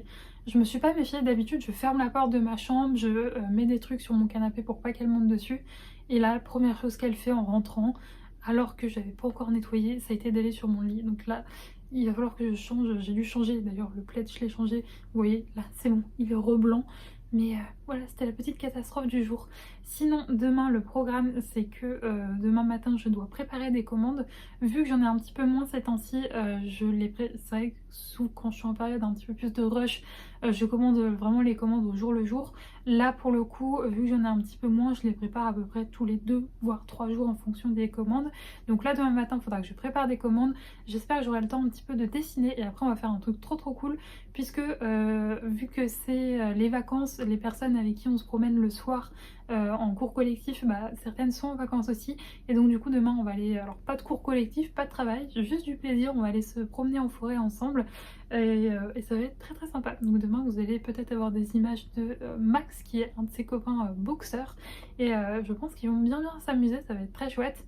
[SPEAKER 1] je me suis pas méfiée. D'habitude je ferme la porte de ma chambre, je mets des trucs sur mon canapé pour pas qu'elle monte dessus. Et là, la première chose qu'elle fait en rentrant, alors que j'avais pas encore nettoyé, ça a été d'aller sur mon lit. Donc là, il va falloir que je change. J'ai dû changer d'ailleurs le plaid, je l'ai changé. Vous voyez, là c'est bon, il est reblanc. Mais Voilà, c'était la petite catastrophe du jour. Sinon, demain, le programme, c'est que demain matin, je dois préparer des commandes. Vu que j'en ai un petit peu moins ces temps-ci, c'est vrai que quand je suis en période un petit peu plus de rush, je commande vraiment les commandes au jour le jour. Là, pour le coup, vu que j'en ai un petit peu moins, je les prépare à peu près tous les 2 voire 3 jours en fonction des commandes. Donc là, demain matin, il faudra que je prépare des commandes. J'espère que j'aurai le temps un petit peu de dessiner et après, on va faire un truc trop trop cool puisque vu que c'est les vacances, les personnes avec qui on se promène le soir en cours collectif, bah, certaines sont en vacances aussi. Et donc du coup demain on va aller, alors pas de cours collectif, pas de travail, juste du plaisir, on va aller se promener en forêt ensemble et ça va être très très sympa. Donc demain vous allez peut-être avoir des images de Max qui est un de ses copains boxeurs et je pense qu'ils vont bien s'amuser, ça va être très chouette.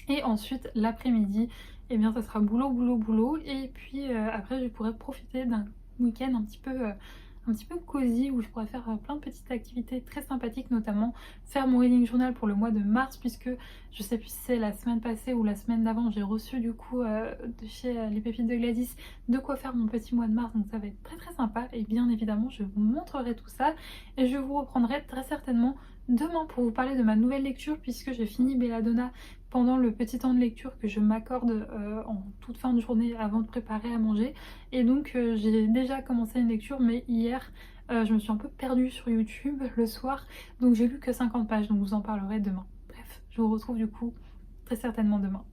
[SPEAKER 1] Et ensuite l'après-midi, eh bien ça sera boulot boulot boulot et puis après je pourrais profiter d'un week-end un petit peu cosy où je pourrais faire plein de petites activités très sympathiques, notamment faire mon reading journal pour le mois de mars puisque je sais plus si c'est la semaine passée ou la semaine d'avant, j'ai reçu du coup de chez les pépites de Gladys de quoi faire mon petit mois de mars, donc ça va être très très sympa et bien évidemment je vous montrerai tout ça et je vous reprendrai très certainement demain pour vous parler de ma nouvelle lecture puisque j'ai fini Belladonna pendant le petit temps de lecture que je m'accorde en toute fin de journée avant de préparer à manger. Et donc j'ai déjà commencé une lecture, mais hier je me suis un peu perdue sur YouTube le soir, donc j'ai lu que 50 pages, donc je vous en parlerai demain. Bref, je vous retrouve du coup très certainement demain.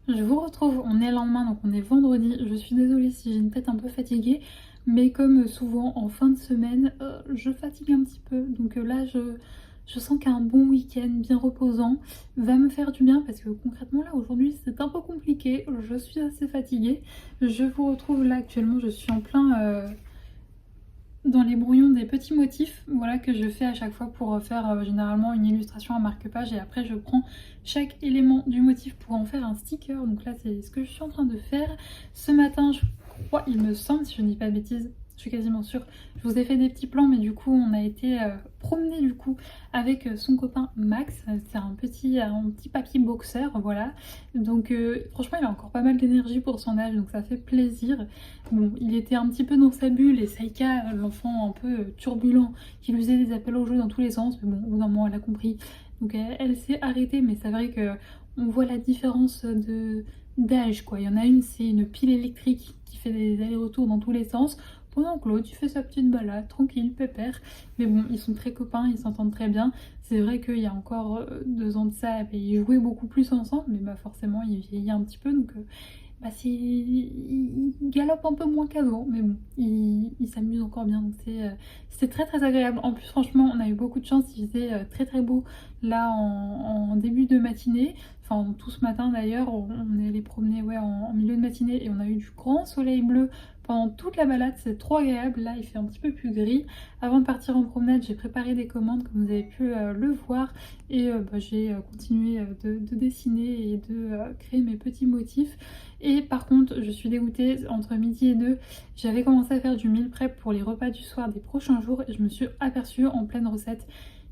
[SPEAKER 1] Je vous retrouve, on est le lendemain, donc on est vendredi. Je suis désolée si j'ai une tête un peu fatiguée, mais comme souvent en fin de semaine, je fatigue un petit peu. Donc là, je sens qu'un bon week-end bien reposant va me faire du bien parce que concrètement là aujourd'hui c'est un peu compliqué. Je suis assez fatiguée. Je vous retrouve là actuellement, je suis en plein dans les brouillons des petits motifs, voilà, que je fais à chaque fois pour faire généralement une illustration à marque-page et après je prends chaque élément du motif pour en faire un sticker. Donc là c'est ce que je suis en train de faire. Ce matin je crois, il me semble, si je ne dis pas de bêtises, je suis quasiment sûre, je vous ai fait des petits plans mais du coup on a été promener du coup avec son copain Max. C'est un petit papy boxeur, voilà, donc franchement il a encore pas mal d'énergie pour son âge donc ça fait plaisir. Bon, il était un petit peu dans sa bulle et Saïka, l'enfant un peu turbulent qui lui faisait des appels au jeu dans tous les sens, mais bon au bout d'un moment elle a compris donc elle s'est arrêtée. Mais c'est vrai que on voit la différence d'âge quoi. Il y en a une, c'est une pile électrique qui fait des allers-retours dans tous les sens. pendant que l'autre il fait sa petite balade, tranquille, pépère. Mais bon, ils sont très copains, ils s'entendent très bien. C'est vrai qu'il y a encore 2 ans de ça, ils jouaient beaucoup plus ensemble, mais bah forcément il vieillit un petit peu, donc bah il galope un peu moins qu'avant, mais bon, il s'amuse encore bien, donc c'était très très agréable. En plus, franchement, on a eu beaucoup de chance, il faisait très très beau là en début de matinée, enfin tout ce matin d'ailleurs, on est allé promener ouais, en milieu de matinée et on a eu du grand soleil bleu pendant toute la balade, c'est trop agréable. Là il fait un petit peu plus gris. Avant de partir en promenade, j'ai préparé des commandes comme vous avez pu le voir, et bah, j'ai continué de dessiner et de créer mes petits motifs. Et par contre, je suis dégoûtée, entre midi et 2, j'avais commencé à faire du meal prep pour les repas du soir des prochains jours et je me suis aperçue en pleine recette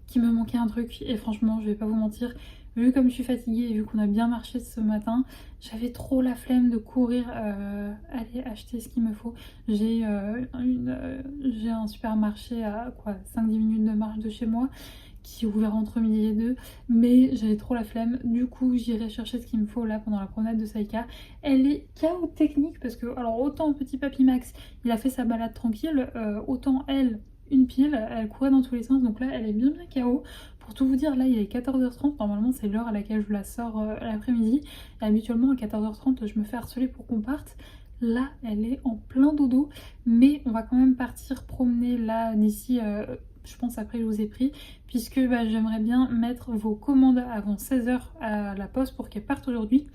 [SPEAKER 1] qu'il me manquait un truc. Et franchement, je vais pas vous mentir, vu comme je suis fatiguée et vu qu'on a bien marché ce matin, j'avais trop la flemme de courir aller acheter ce qu'il me faut. J'ai un supermarché à quoi 5-10 minutes de marche de chez moi qui est ouvert entre midi et 2, mais j'avais trop la flemme. Du coup, j'irai chercher ce qu'il me faut là pendant la promenade de Saïka. Elle est KO technique parce que, alors autant petit papy Max, il a fait sa balade tranquille, autant elle, une pile, elle courait dans tous les sens, donc là elle est bien KO. Pour tout vous dire, là il est 14h30, normalement c'est l'heure à laquelle je la sors l'après-midi, et habituellement à 14h30 je me fais harceler pour qu'on parte. Là elle est en plein dodo, mais on va quand même partir promener là d'ici je pense après je vous ai pris, puisque bah, j'aimerais bien mettre vos commandes avant 16h à la poste pour qu'elles partent aujourd'hui.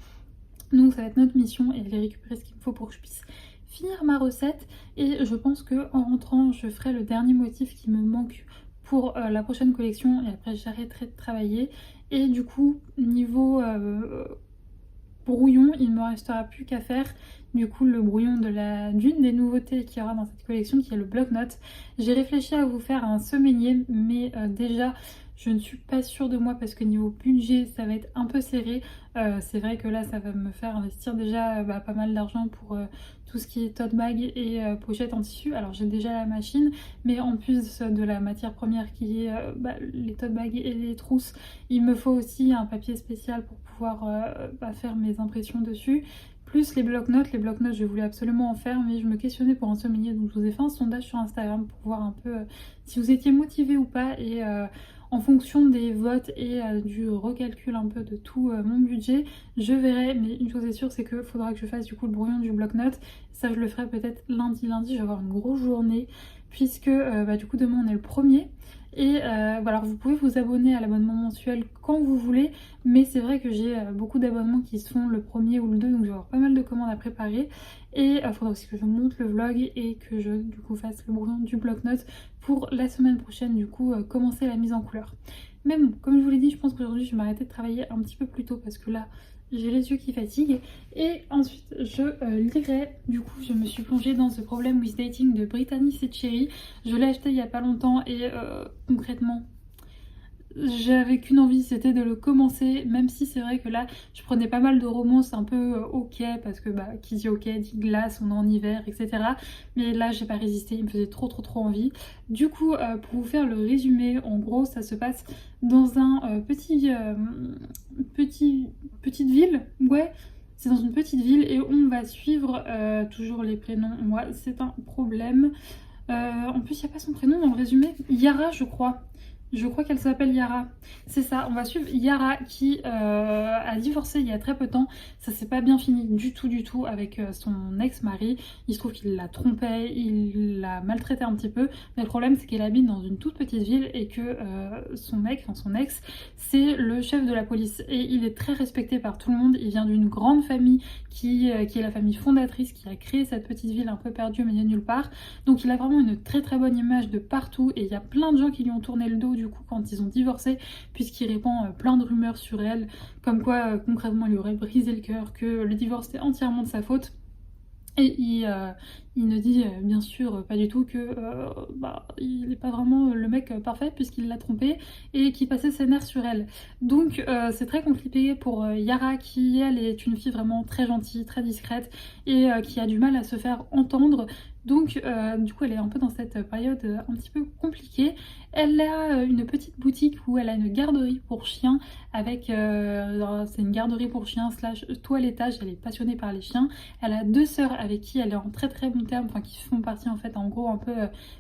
[SPEAKER 1] Donc ça va être notre mission et aller récupérer ce qu'il me faut pour que je puisse finir ma recette. Et je pense que en rentrant je ferai le dernier motif qui me manque pour la prochaine collection, et après j'arrêterai de travailler. Et du coup niveau brouillon, il ne me restera plus qu'à faire du coup le brouillon d'une des nouveautés qu'il y aura dans cette collection, qui est le bloc-notes. J'ai réfléchi à vous faire un semainier, mais déjà je ne suis pas sûre de moi parce que niveau budget ça va être un peu serré. C'est vrai que là ça va me faire investir déjà pas mal d'argent pour tout ce qui est tote bag et pochette en tissu. Alors j'ai déjà la machine, mais en plus de la matière première qui est les tote bags et les trousses, il me faut aussi un papier spécial pour pouvoir faire mes impressions dessus. Plus les bloc-notes, je voulais absolument en faire, mais je me questionnais pour un semainier, donc je vous ai fait un sondage sur Instagram pour voir un peu si vous étiez motivé ou pas, et en fonction des votes et du recalcul un peu de tout mon budget, je verrai. Mais une chose est sûre, c'est qu'il faudra que je fasse du coup le brouillon du bloc-notes. Ça je le ferai peut-être lundi, je vais avoir une grosse journée, puisque du coup demain on est le 1er. Et alors vous pouvez vous abonner à l'abonnement mensuel quand vous voulez, mais c'est vrai que j'ai beaucoup d'abonnements qui se font le 1er ou le 2, donc je vais avoir pas mal de commandes à préparer. Et il faudra aussi que je monte le vlog et que je du coup fasse le brouillon du bloc-notes pour la semaine prochaine, du coup commencer la mise en couleur. Mais bon, comme je vous l'ai dit, je pense qu'aujourd'hui je vais m'arrêter de travailler un petit peu plus tôt parce que là j'ai les yeux qui fatiguent. Et ensuite je lirai, du coup je me suis plongée dans ce Problem with Dating de Brittany Cherry. Je l'ai acheté il y a pas longtemps et concrètement j'avais qu'une envie, c'était de le commencer, même si c'est vrai que là je prenais pas mal de romances un peu ok, parce que qui dit ok dit glace, on est en hiver, etc. Mais là j'ai pas résisté, il me faisait trop envie. Du coup pour vous faire le résumé, en gros ça se passe dans un petite ville, ouais, c'est dans une petite ville, et on va suivre toujours les prénoms, moi c'est un problème. En plus il n'y a pas son prénom dans le résumé, Yara je crois. Je crois qu'elle s'appelle Yara. C'est ça, on va suivre Yara qui a divorcé il y a très peu de temps. Ça s'est pas bien fini du tout avec son ex-mari. Il se trouve qu'il la trompait, il la maltraitait un petit peu. Mais le problème c'est qu'elle habite dans une toute petite ville et que son mec, enfin son ex, c'est le chef de la police. Et il est très respecté par tout le monde. Il vient d'une grande famille qui est la famille fondatrice qui a créé cette petite ville un peu perdue au milieu de nulle part. Donc il a vraiment une très bonne image de partout et il y a plein de gens qui lui ont tourné le dos du coup quand ils ont divorcé, puisqu'il répand plein de rumeurs sur elle, comme quoi concrètement il lui aurait brisé le cœur, que le divorce est entièrement de sa faute. Et il ne dit bien sûr pas du tout que il n'est pas vraiment le mec parfait puisqu'il l'a trompé et qui passait ses nerfs sur elle. Donc c'est très compliqué pour Yara qui elle est une fille vraiment très gentille, très discrète et qui a du mal à se faire entendre. Donc du coup elle est un peu dans cette période un petit peu compliquée. Elle a une petite boutique où elle a une garderie pour chiens avec, c'est une garderie pour chiens slash toilettage, elle est passionnée par les chiens. Elle a 2 sœurs avec qui elle est en très très bon terme, enfin qui font partie en fait en gros un peu,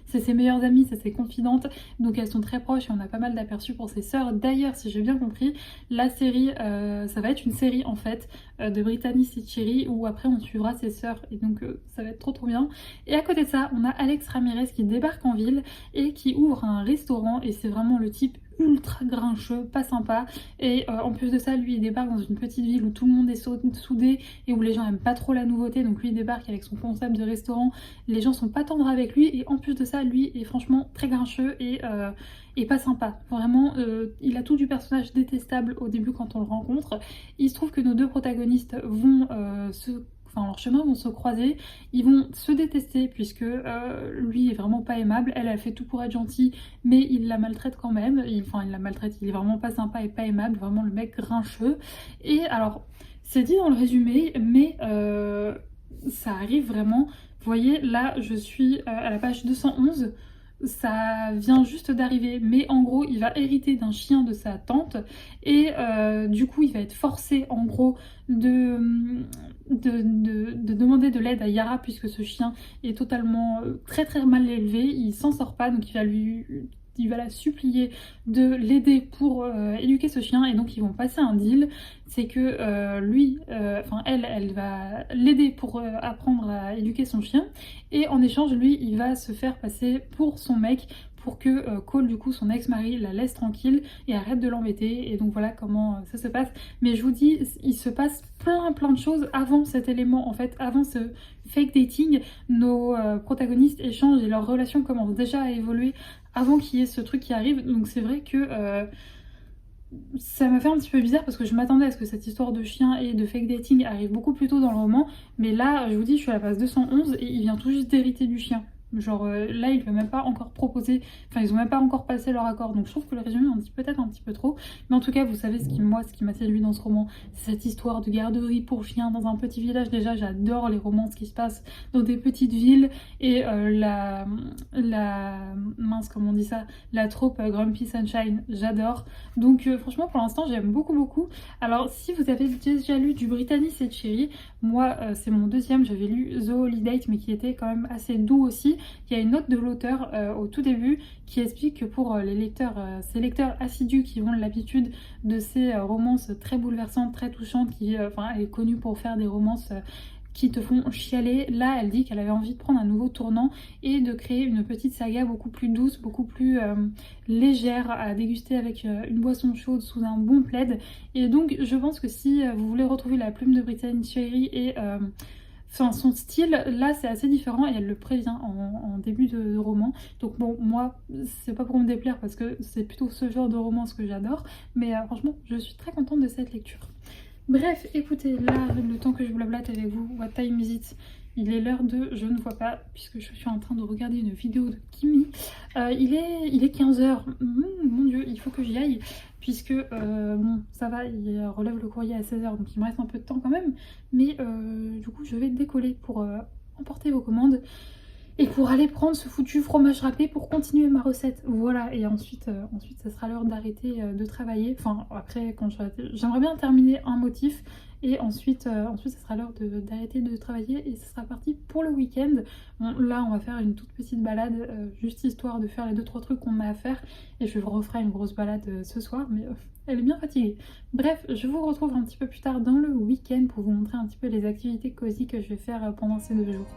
[SPEAKER 1] c'est ses meilleures amies, c'est ses confidentes, donc elles sont très proches et on a pas mal d'aperçus pour ses sœurs. D'ailleurs si j'ai bien compris, la série, ça va être une série en fait de Brittany Cherry où après on suivra ses sœurs et donc ça va être trop bien. Et à côté de ça on a Alex Ramirez qui débarque en ville et qui ouvre un restaurant et c'est vraiment le type ultra grincheux, pas sympa, et en plus de ça lui il débarque dans une petite ville où tout le monde est soudé et où les gens aiment pas trop la nouveauté, donc lui il débarque avec son concept de restaurant, les gens sont pas tendres avec lui et en plus de ça lui est franchement très grincheux et pas sympa, vraiment il a tout du personnage détestable au début quand on le rencontre. Il se trouve que nos deux protagonistes vont leurs chemins vont se croiser, ils vont se détester puisque lui est vraiment pas aimable, elle a fait tout pour être gentille mais il la maltraite quand même, il la maltraite, il est vraiment pas sympa et pas aimable, vraiment le mec grincheux. Et alors c'est dit dans le résumé mais ça arrive vraiment, vous voyez là je suis à la page 211, ça vient juste d'arriver, mais en gros il va hériter d'un chien de sa tante et du coup il va être forcé en gros de demander de l'aide à Yara puisque ce chien est totalement très très mal élevé, il s'en sort pas, donc il va la supplier de l'aider pour éduquer ce chien et donc ils vont passer un deal, c'est que elle va l'aider pour apprendre à éduquer son chien et en échange lui il va se faire passer pour son mec pour que Cole du coup son ex-mari la laisse tranquille et arrête de l'embêter et donc voilà comment ça se passe. Mais je vous dis il se passe plein de choses avant cet élément en fait, avant ce fake dating, nos protagonistes échangent et leur relation commence déjà à évoluer avant qu'il y ait ce truc qui arrive, donc c'est vrai que ça m'a fait un petit peu bizarre parce que je m'attendais à ce que cette histoire de chien et de fake dating arrive beaucoup plus tôt dans le roman, mais là je vous dis je suis à la page 211 et il vient tout juste d'hériter du chien. Genre là il peut même pas encore proposer, enfin ils ont même pas encore passé leur accord, donc je trouve que le résumé en dit peut-être un petit peu trop, mais en tout cas vous savez ce qui m'a séduit dans ce roman, c'est cette histoire de garderie pour chiens dans un petit village. Déjà j'adore les romances qui se passent dans des petites villes et mince comment on dit ça, la troupe Grumpy Sunshine, j'adore, donc franchement pour l'instant j'aime beaucoup. Alors si vous avez déjà lu du Brittany Cherry, moi c'est mon deuxième, j'avais lu The Holiday mais qui était quand même assez doux aussi. Il y a une note de l'auteur au tout début qui explique que pour les lecteurs, ces lecteurs assidus qui ont l'habitude de ces romances très bouleversantes, très touchantes, elle est connue pour faire des romances qui te font chialer. Là elle dit qu'elle avait envie de prendre un nouveau tournant et de créer une petite saga beaucoup plus douce, beaucoup plus légère à déguster avec une boisson chaude sous un bon plaid. Et donc je pense que si vous voulez retrouver la plume de Brittany Cherry et son style, là c'est assez différent et elle le prévient en début de roman. Donc bon, moi c'est pas pour me déplaire parce que c'est plutôt ce genre de romance que j'adore, mais franchement je suis très contente de cette lecture. Bref, écoutez, là le temps que je blablate avec vous, what time is it? Il est l'heure de je ne vois pas puisque je suis en train de regarder une vidéo de Kimi. Il est 15h, mon dieu, il faut que j'y aille puisque bon ça va, il relève le courrier à 16h donc il me reste un peu de temps quand même, mais du coup je vais décoller pour emporter vos commandes et pour aller prendre ce foutu fromage râpé pour continuer ma recette. Voilà, et ensuite ça sera l'heure d'arrêter de travailler. Enfin après quand j'aimerais bien terminer un motif et ensuite ça sera l'heure d'arrêter de travailler et ce sera parti pour le week-end. Bon, là on va faire une toute petite balade juste histoire de faire les 2-3 trucs qu'on a à faire et je vous referai une grosse balade ce soir, mais elle est bien fatiguée. Bref, je vous retrouve un petit peu plus tard dans le week-end pour vous montrer un petit peu les activités cosy que je vais faire pendant ces 2 jours.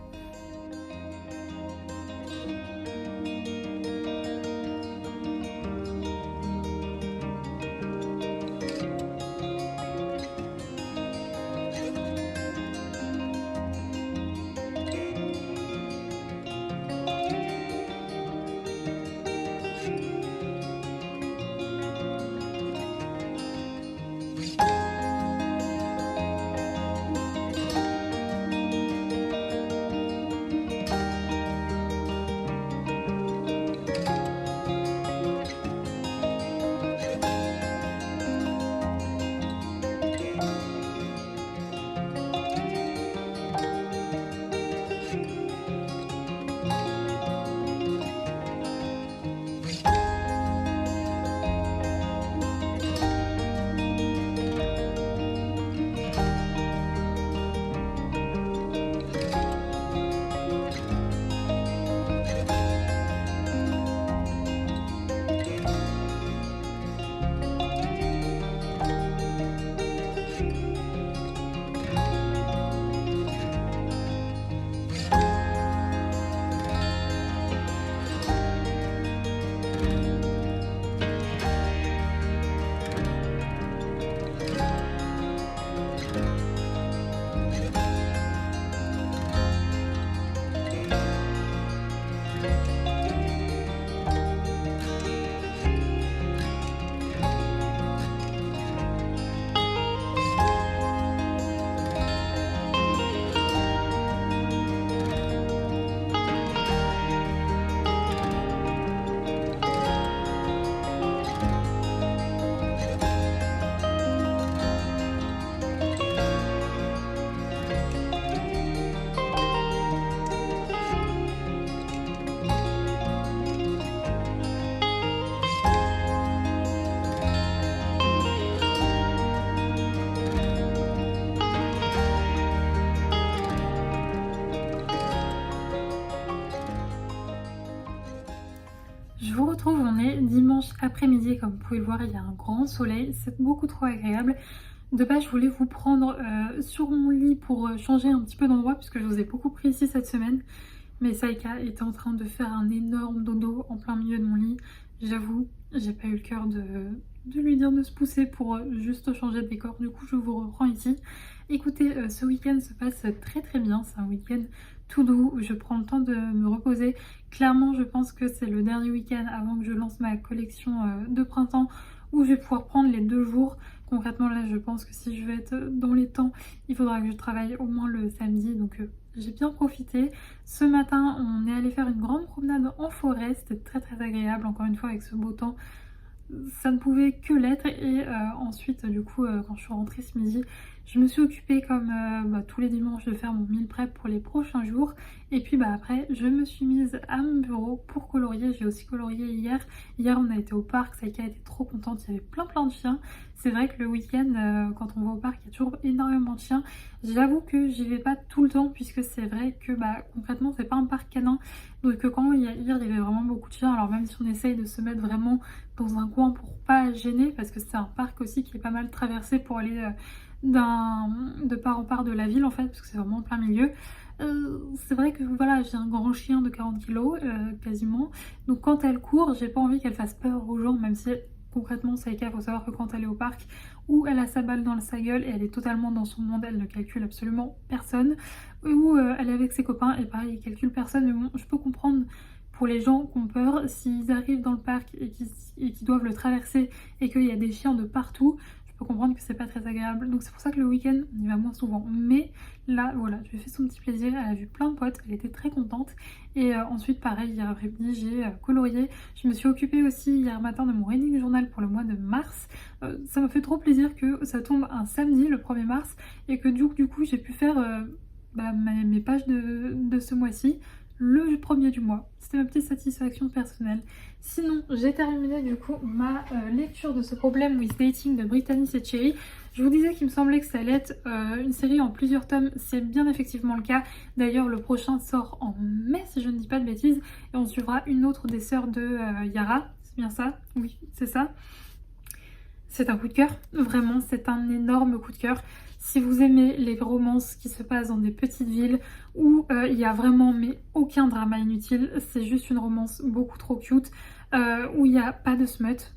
[SPEAKER 1] après-midi. Comme vous pouvez le voir, il y a un grand soleil, c'est beaucoup trop agréable. De base, je voulais vous prendre sur mon lit pour changer un petit peu d'endroit puisque je vous ai beaucoup pris ici cette semaine. Mais Saïka était en train de faire un énorme dodo en plein milieu de mon lit. J'avoue, j'ai pas eu le cœur de lui dire de se pousser pour juste changer de décor. Du coup, je vous reprends ici. Écoutez, ce week-end se passe très très bien. C'est un week-end tout doux où je prends le temps de me reposer. Clairement, je pense que c'est le dernier week-end avant que je lance ma collection de printemps où je vais pouvoir prendre les 2 jours. Concrètement, là, je pense que si je veux être dans les temps, il faudra que je travaille au moins le samedi. Donc, j'ai bien profité. Ce matin, on est allé faire une grande promenade en forêt. C'était très très agréable, encore une fois, avec ce beau temps. Ça ne pouvait que l'être. Et ensuite, du coup, quand je suis rentrée ce midi, je me suis occupée comme tous les dimanches de faire mon meal prep pour les prochains jours. Et puis après, je me suis mise à mon bureau pour colorier. J'ai aussi colorié hier. Hier, on a été au parc. Saïka était trop contente. Il y avait plein de chiens. C'est vrai que le week-end, quand on va au parc, il y a toujours énormément de chiens. J'avoue que j'y vais pas tout le temps puisque c'est vrai que concrètement, c'est pas un parc canin. Donc hier, il y avait vraiment beaucoup de chiens. Alors même si on essaye de se mettre vraiment dans un coin pour pas gêner, parce que c'est un parc aussi qui est pas mal traversé pour aller de part en part de la ville en fait, parce que c'est vraiment en plein milieu. C'est vrai que voilà, j'ai un grand chien de 40 kilos quasiment, donc quand elle court, j'ai pas envie qu'elle fasse peur aux gens, même si concrètement Saïka, il faut savoir que quand elle est au parc, où elle a sa balle dans sa gueule et elle est totalement dans son monde, elle ne calcule absolument personne, ou elle est avec ses copains et pareil, elle calcule personne, mais bon, je peux comprendre pour les gens qui ont peur, s'ils arrivent dans le parc et qui doivent le traverser et qu'il y a des chiens de partout, je peux comprendre que c'est pas très agréable. Donc c'est pour ça que le week-end, on y va moins souvent. Mais là, voilà, je lui ai fait son petit plaisir, elle a vu plein de potes, elle était très contente. Et ensuite, pareil, hier après-midi, j'ai colorié. Je me suis occupée aussi hier matin de mon reading journal pour le mois de mars. Ça m'a fait trop plaisir que ça tombe un samedi, le 1er mars, et que du coup, j'ai pu faire mes pages de ce mois-ci le premier du mois. C'était ma petite satisfaction personnelle. Sinon, j'ai terminé du coup ma lecture de ce problème with dating de Brittany Setcheri. Je vous disais qu'il me semblait que ça allait être une série en plusieurs tomes. C'est bien effectivement le cas. D'ailleurs, le prochain sort en mai, si je ne dis pas de bêtises. Et on suivra une autre des sœurs de Yara. C'est bien ça? Oui, c'est ça. C'est un coup de cœur. Vraiment, c'est un énorme coup de cœur. Si vous aimez les romances qui se passent dans des petites villes où il n'y a vraiment aucun drama inutile, c'est juste une romance beaucoup trop cute, où il n'y a pas de smut,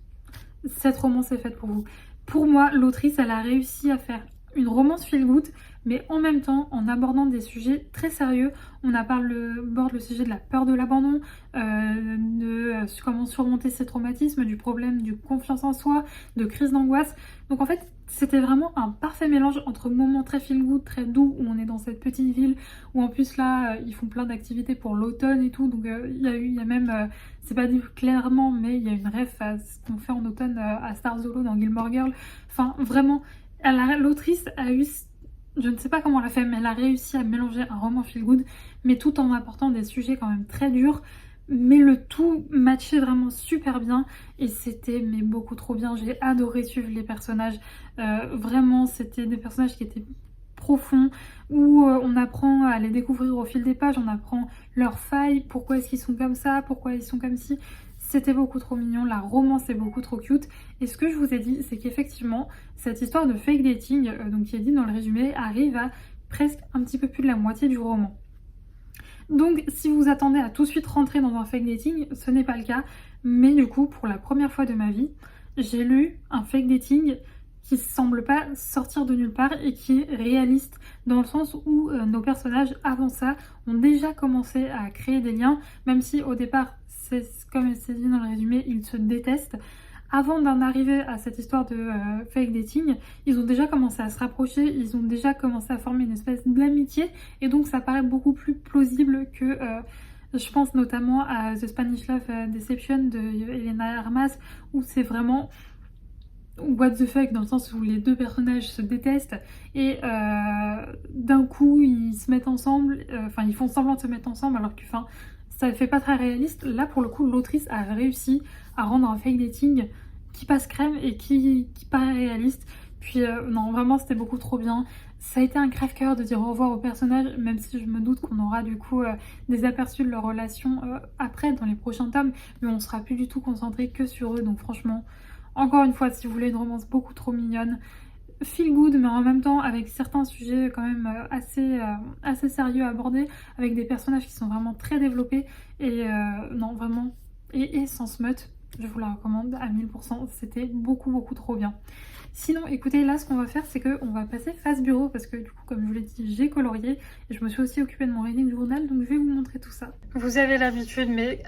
[SPEAKER 1] cette romance est faite pour vous. Pour moi, l'autrice, elle a réussi à faire une romance feel good, mais en même temps en abordant des sujets très sérieux. On aborde le sujet de la peur de l'abandon, de comment surmonter ses traumatismes, du problème du confiance en soi, de crise d'angoisse. Donc en fait, c'était vraiment un parfait mélange entre moments très feel good, très doux, où on est dans cette petite ville, où en plus là, ils font plein d'activités pour l'automne et tout. Donc il y a même, c'est pas dit clairement, mais il y a une ref à ce qu'on fait en automne à Stars Hollow dans Gilmore Girls. Enfin, vraiment, l'autrice a eu, je ne sais pas comment elle a fait, mais elle a réussi à mélanger un roman feel good, mais tout en apportant des sujets quand même très durs. Mais le tout matchait vraiment super bien et c'était beaucoup trop bien. J'ai adoré suivre les personnages. Vraiment, c'était des personnages qui étaient profonds, où on apprend à les découvrir au fil des pages, on apprend leurs failles, pourquoi est-ce qu'ils sont comme ça, pourquoi ils sont comme ci. C'était beaucoup trop mignon, la romance est beaucoup trop cute. Et ce que je vous ai dit, c'est qu'effectivement, cette histoire de fake dating, donc qui est dit dans le résumé, arrive à presque un petit peu plus de la moitié du roman. Donc si vous attendez à tout de suite rentrer dans un fake dating, ce n'est pas le cas. Mais du coup, pour la première fois de ma vie, j'ai lu un fake dating qui semble pas sortir de nulle part et qui est réaliste dans le sens où nos personnages avant ça ont déjà commencé à créer des liens, même si au départ, c'est comme c'est dit dans le résumé, ils se détestent. Avant d'en arriver à cette histoire de fake dating, ils ont déjà commencé à se rapprocher, ils ont déjà commencé à former une espèce d'amitié et donc ça paraît beaucoup plus plausible que... je pense notamment à The Spanish Love Deception de Elena Armas où c'est vraiment what the fuck dans le sens où les deux personnages se détestent et d'un coup ils se mettent ensemble, ils font semblant de se mettre ensemble alors que ça fait pas très réaliste. Là pour le coup l'autrice a réussi à rendre un fake dating qui passe crème et qui paraît réaliste Puis non, vraiment c'était beaucoup trop bien. Ça a été un crève-cœur de dire au revoir aux personnages, même si je me doute qu'on aura du coup des aperçus de leur relation après dans les prochains tomes, mais on sera plus du tout concentré que sur eux. Donc franchement, encore une fois, si vous voulez une romance beaucoup trop mignonne, feel good, mais en même temps avec certains sujets quand même assez sérieux à aborder, avec des personnages qui sont vraiment très développés, et non vraiment, et sans smut, je vous la recommande à 1000%, c'était beaucoup trop bien. Sinon, écoutez, là, ce qu'on va faire, c'est qu'on va passer face bureau parce que, du coup, comme je vous l'ai dit, j'ai colorié et je me suis aussi occupée de mon reading journal, donc je vais vous montrer tout ça. Vous avez l'habitude, mais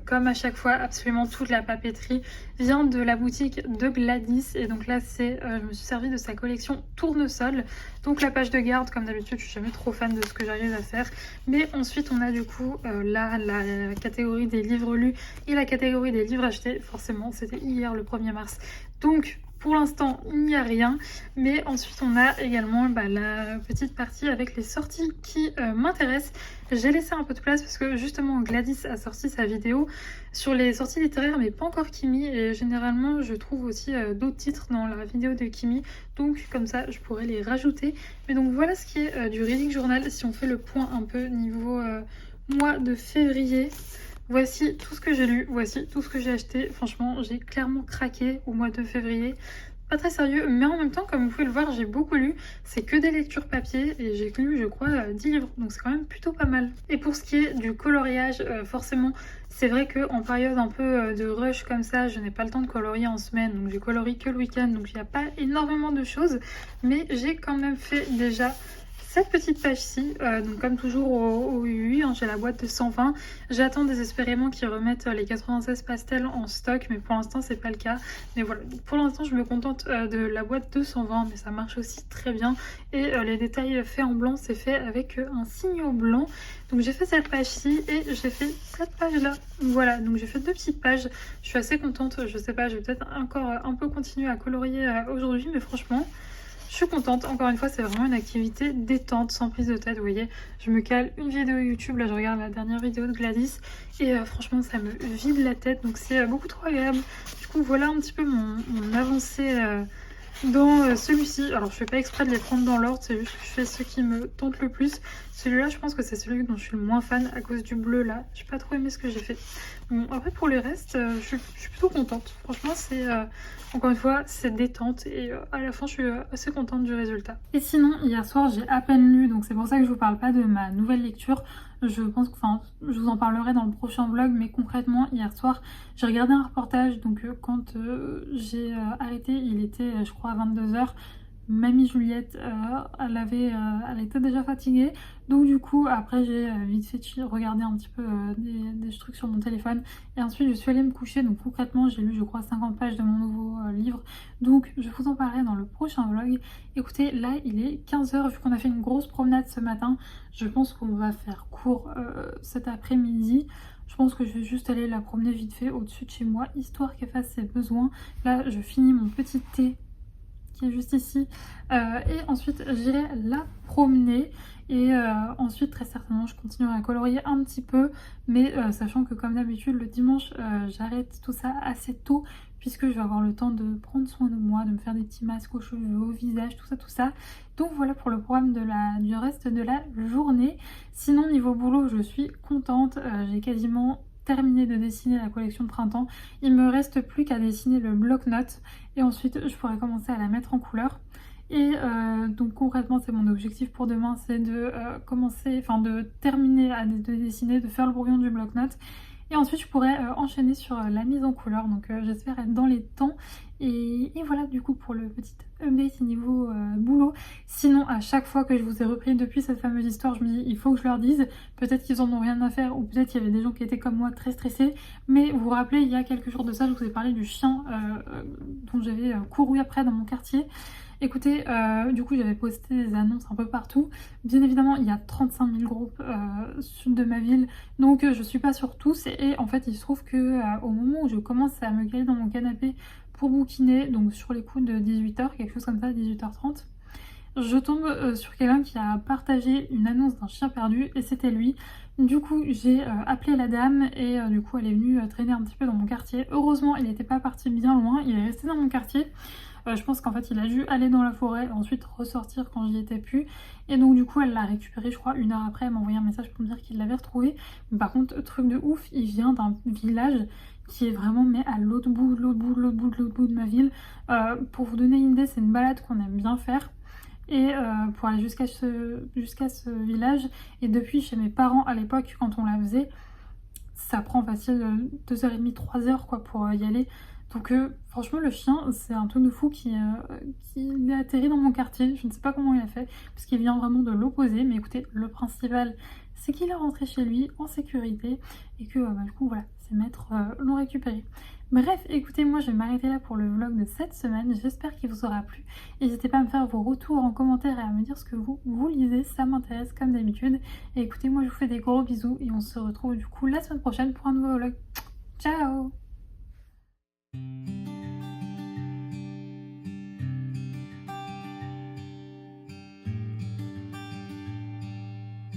[SPEAKER 1] comme à chaque fois, absolument toute la papeterie vient de la boutique de Gladys. Et donc là, je me suis servi de sa collection Tournesol. Donc la page de garde, comme d'habitude, je suis jamais trop fan de ce que j'arrive à faire. Mais ensuite, on a du coup là la catégorie des livres lus et la catégorie des livres achetés. Forcément, c'était hier le 1er mars. Donc pour l'instant, il n'y a rien, mais ensuite on a également la petite partie avec les sorties qui m'intéressent. J'ai laissé un peu de place parce que justement Gladys a sorti sa vidéo sur les sorties littéraires, mais pas encore Kimi, et généralement je trouve aussi d'autres titres dans la vidéo de Kimi, donc comme ça je pourrais les rajouter. Mais donc voilà ce qui est du reading journal. Si on fait le point un peu niveau mois de février, voici tout ce que j'ai lu, voici tout ce que j'ai acheté. Franchement, j'ai clairement craqué au mois de février. Pas très sérieux, mais en même temps, comme vous pouvez le voir, j'ai beaucoup lu. C'est que des lectures papier et j'ai lu, je crois, 10 livres. Donc c'est quand même plutôt pas mal. Et pour ce qui est du coloriage, forcément, c'est vrai qu'en période un peu de rush comme ça, je n'ai pas le temps de colorier en semaine. Donc je colorie que le week-end, donc il n'y a pas énormément de choses. Mais j'ai quand même fait déjà cette petite page-ci, donc comme toujours au UI, hein, j'ai la boîte de 120. J'attends désespérément qu'ils remettent les 96 pastels en stock, mais pour l'instant c'est pas le cas. Mais voilà, donc pour l'instant je me contente de la boîte de 120, mais ça marche aussi très bien. Et les détails faits en blanc, c'est fait avec un signe blanc. Donc j'ai fait cette page-ci et j'ai fait cette page-là. Voilà, donc j'ai fait 2 petites pages. Je suis assez contente, je sais pas, je vais peut-être encore un peu continuer à colorier aujourd'hui, mais franchement je suis contente. Encore une fois, c'est vraiment une activité détente, sans prise de tête. Vous voyez, je me cale une vidéo YouTube. Là, je regarde la dernière vidéo de Gladys. Et franchement, ça me vide la tête. Donc, c'est beaucoup trop agréable. Du coup, voilà un petit peu mon avancée dans celui-ci. Alors, je fais pas exprès de les prendre dans l'ordre. C'est juste que je fais ceux qui me tentent le plus. Celui-là, je pense que c'est celui dont je suis le moins fan à cause du bleu, là. J'ai pas trop aimé ce que j'ai fait. Bon, après, pour les restes, je suis plutôt contente. Franchement, c'est... encore une fois, c'est détente et à la fin, je suis assez contente du résultat. Et sinon, hier soir, j'ai à peine lu, donc c'est pour ça que je vous parle pas de ma nouvelle lecture. Je pense que, enfin, je vous en parlerai dans le prochain vlog, mais concrètement, hier soir, j'ai regardé un reportage. Donc, quand j'ai arrêté, il était, je crois, à 22h. Mamie Juliette, elle était déjà fatiguée. Donc du coup, après j'ai vite fait regarder un petit peu des trucs sur mon téléphone. Et ensuite, je suis allée me coucher. Donc concrètement, j'ai lu, je crois, 50 pages de mon nouveau livre. Donc je vous en parlerai dans le prochain vlog. Écoutez, là, il est 15h. Vu qu'on a fait une grosse promenade ce matin, je pense qu'on va faire court cet après-midi. Je pense que je vais juste aller la promener vite fait au-dessus de chez moi, histoire qu'elle fasse ses besoins. Là, je finis mon petit thé qui est juste ici, et ensuite j'irai la promener, et ensuite très certainement je continuerai à colorier un petit peu, mais sachant que comme d'habitude le dimanche j'arrête tout ça assez tôt, puisque je vais avoir le temps de prendre soin de moi, de me faire des petits masques aux cheveux, au visage, tout ça. Donc voilà pour le programme du reste de la journée. Sinon niveau boulot, je suis contente, j'ai quasiment terminé de dessiner la collection de printemps. Il me reste plus qu'à dessiner le bloc-notes et ensuite je pourrais commencer à la mettre en couleur. Et donc concrètement c'est mon objectif pour demain, c'est de terminer de dessiner, de faire le brouillon du bloc-notes. Et ensuite je pourrais enchaîner sur la mise en couleur, donc j'espère être dans les temps. Et voilà du coup pour le petit update niveau boulot. Sinon à chaque fois que je vous ai repris depuis cette fameuse histoire, je me dis il faut que je leur dise. Peut-être qu'ils en ont rien à faire, ou peut-être qu'il y avait des gens qui étaient comme moi très stressés. Mais vous vous rappelez, il y a quelques jours de ça, je vous ai parlé du chien dont j'avais couru après dans mon quartier. Écoutez, du coup j'avais posté des annonces un peu partout. Bien évidemment il y a 35 000 groupes sud de ma ville, donc je suis pas sur tous. Et en fait il se trouve que au moment où je commence à me caler dans mon canapé pour bouquiner, donc sur les coups de 18h, quelque chose comme ça, 18h30, je tombe sur quelqu'un qui a partagé une annonce d'un chien perdu et c'était lui. Du coup j'ai appelé la dame et du coup elle est venue traîner un petit peu dans mon quartier. Heureusement il n'était pas parti bien loin, il est resté dans mon quartier. Je pense qu'en fait il a dû aller dans la forêt et ensuite ressortir quand j'y étais plus. Et donc du coup elle l'a récupéré je crois 1 heure après, elle m'a envoyé un message pour me dire qu'il l'avait retrouvé. Mais par contre truc de ouf, il vient d'un village qui est vraiment mais à l'autre bout, l'autre bout, l'autre bout, l'autre bout de ma ville. Pour vous donner une idée, c'est une balade qu'on aime bien faire. Et pour aller jusqu'à ce village. Et depuis chez mes parents à l'époque quand on la faisait, ça prend facile 2h30, 3 heures quoi pour y aller. Donc franchement le chien c'est un truc de fou qui est atterri dans mon quartier. Je ne sais pas comment il a fait parce qu'il vient vraiment de l'opposé. Mais écoutez, le principal c'est qu'il est rentré chez lui en sécurité et que du coup voilà, ses maîtres l'ont récupéré. Bref, écoutez, moi je vais m'arrêter là pour le vlog de cette semaine. J'espère qu'il vous aura plu. N'hésitez pas à me faire vos retours en commentaire et à me dire ce que vous lisez, ça m'intéresse comme d'habitude. Et écoutez, moi je vous fais des gros bisous et on se retrouve du coup la semaine prochaine pour un nouveau vlog. Ciao!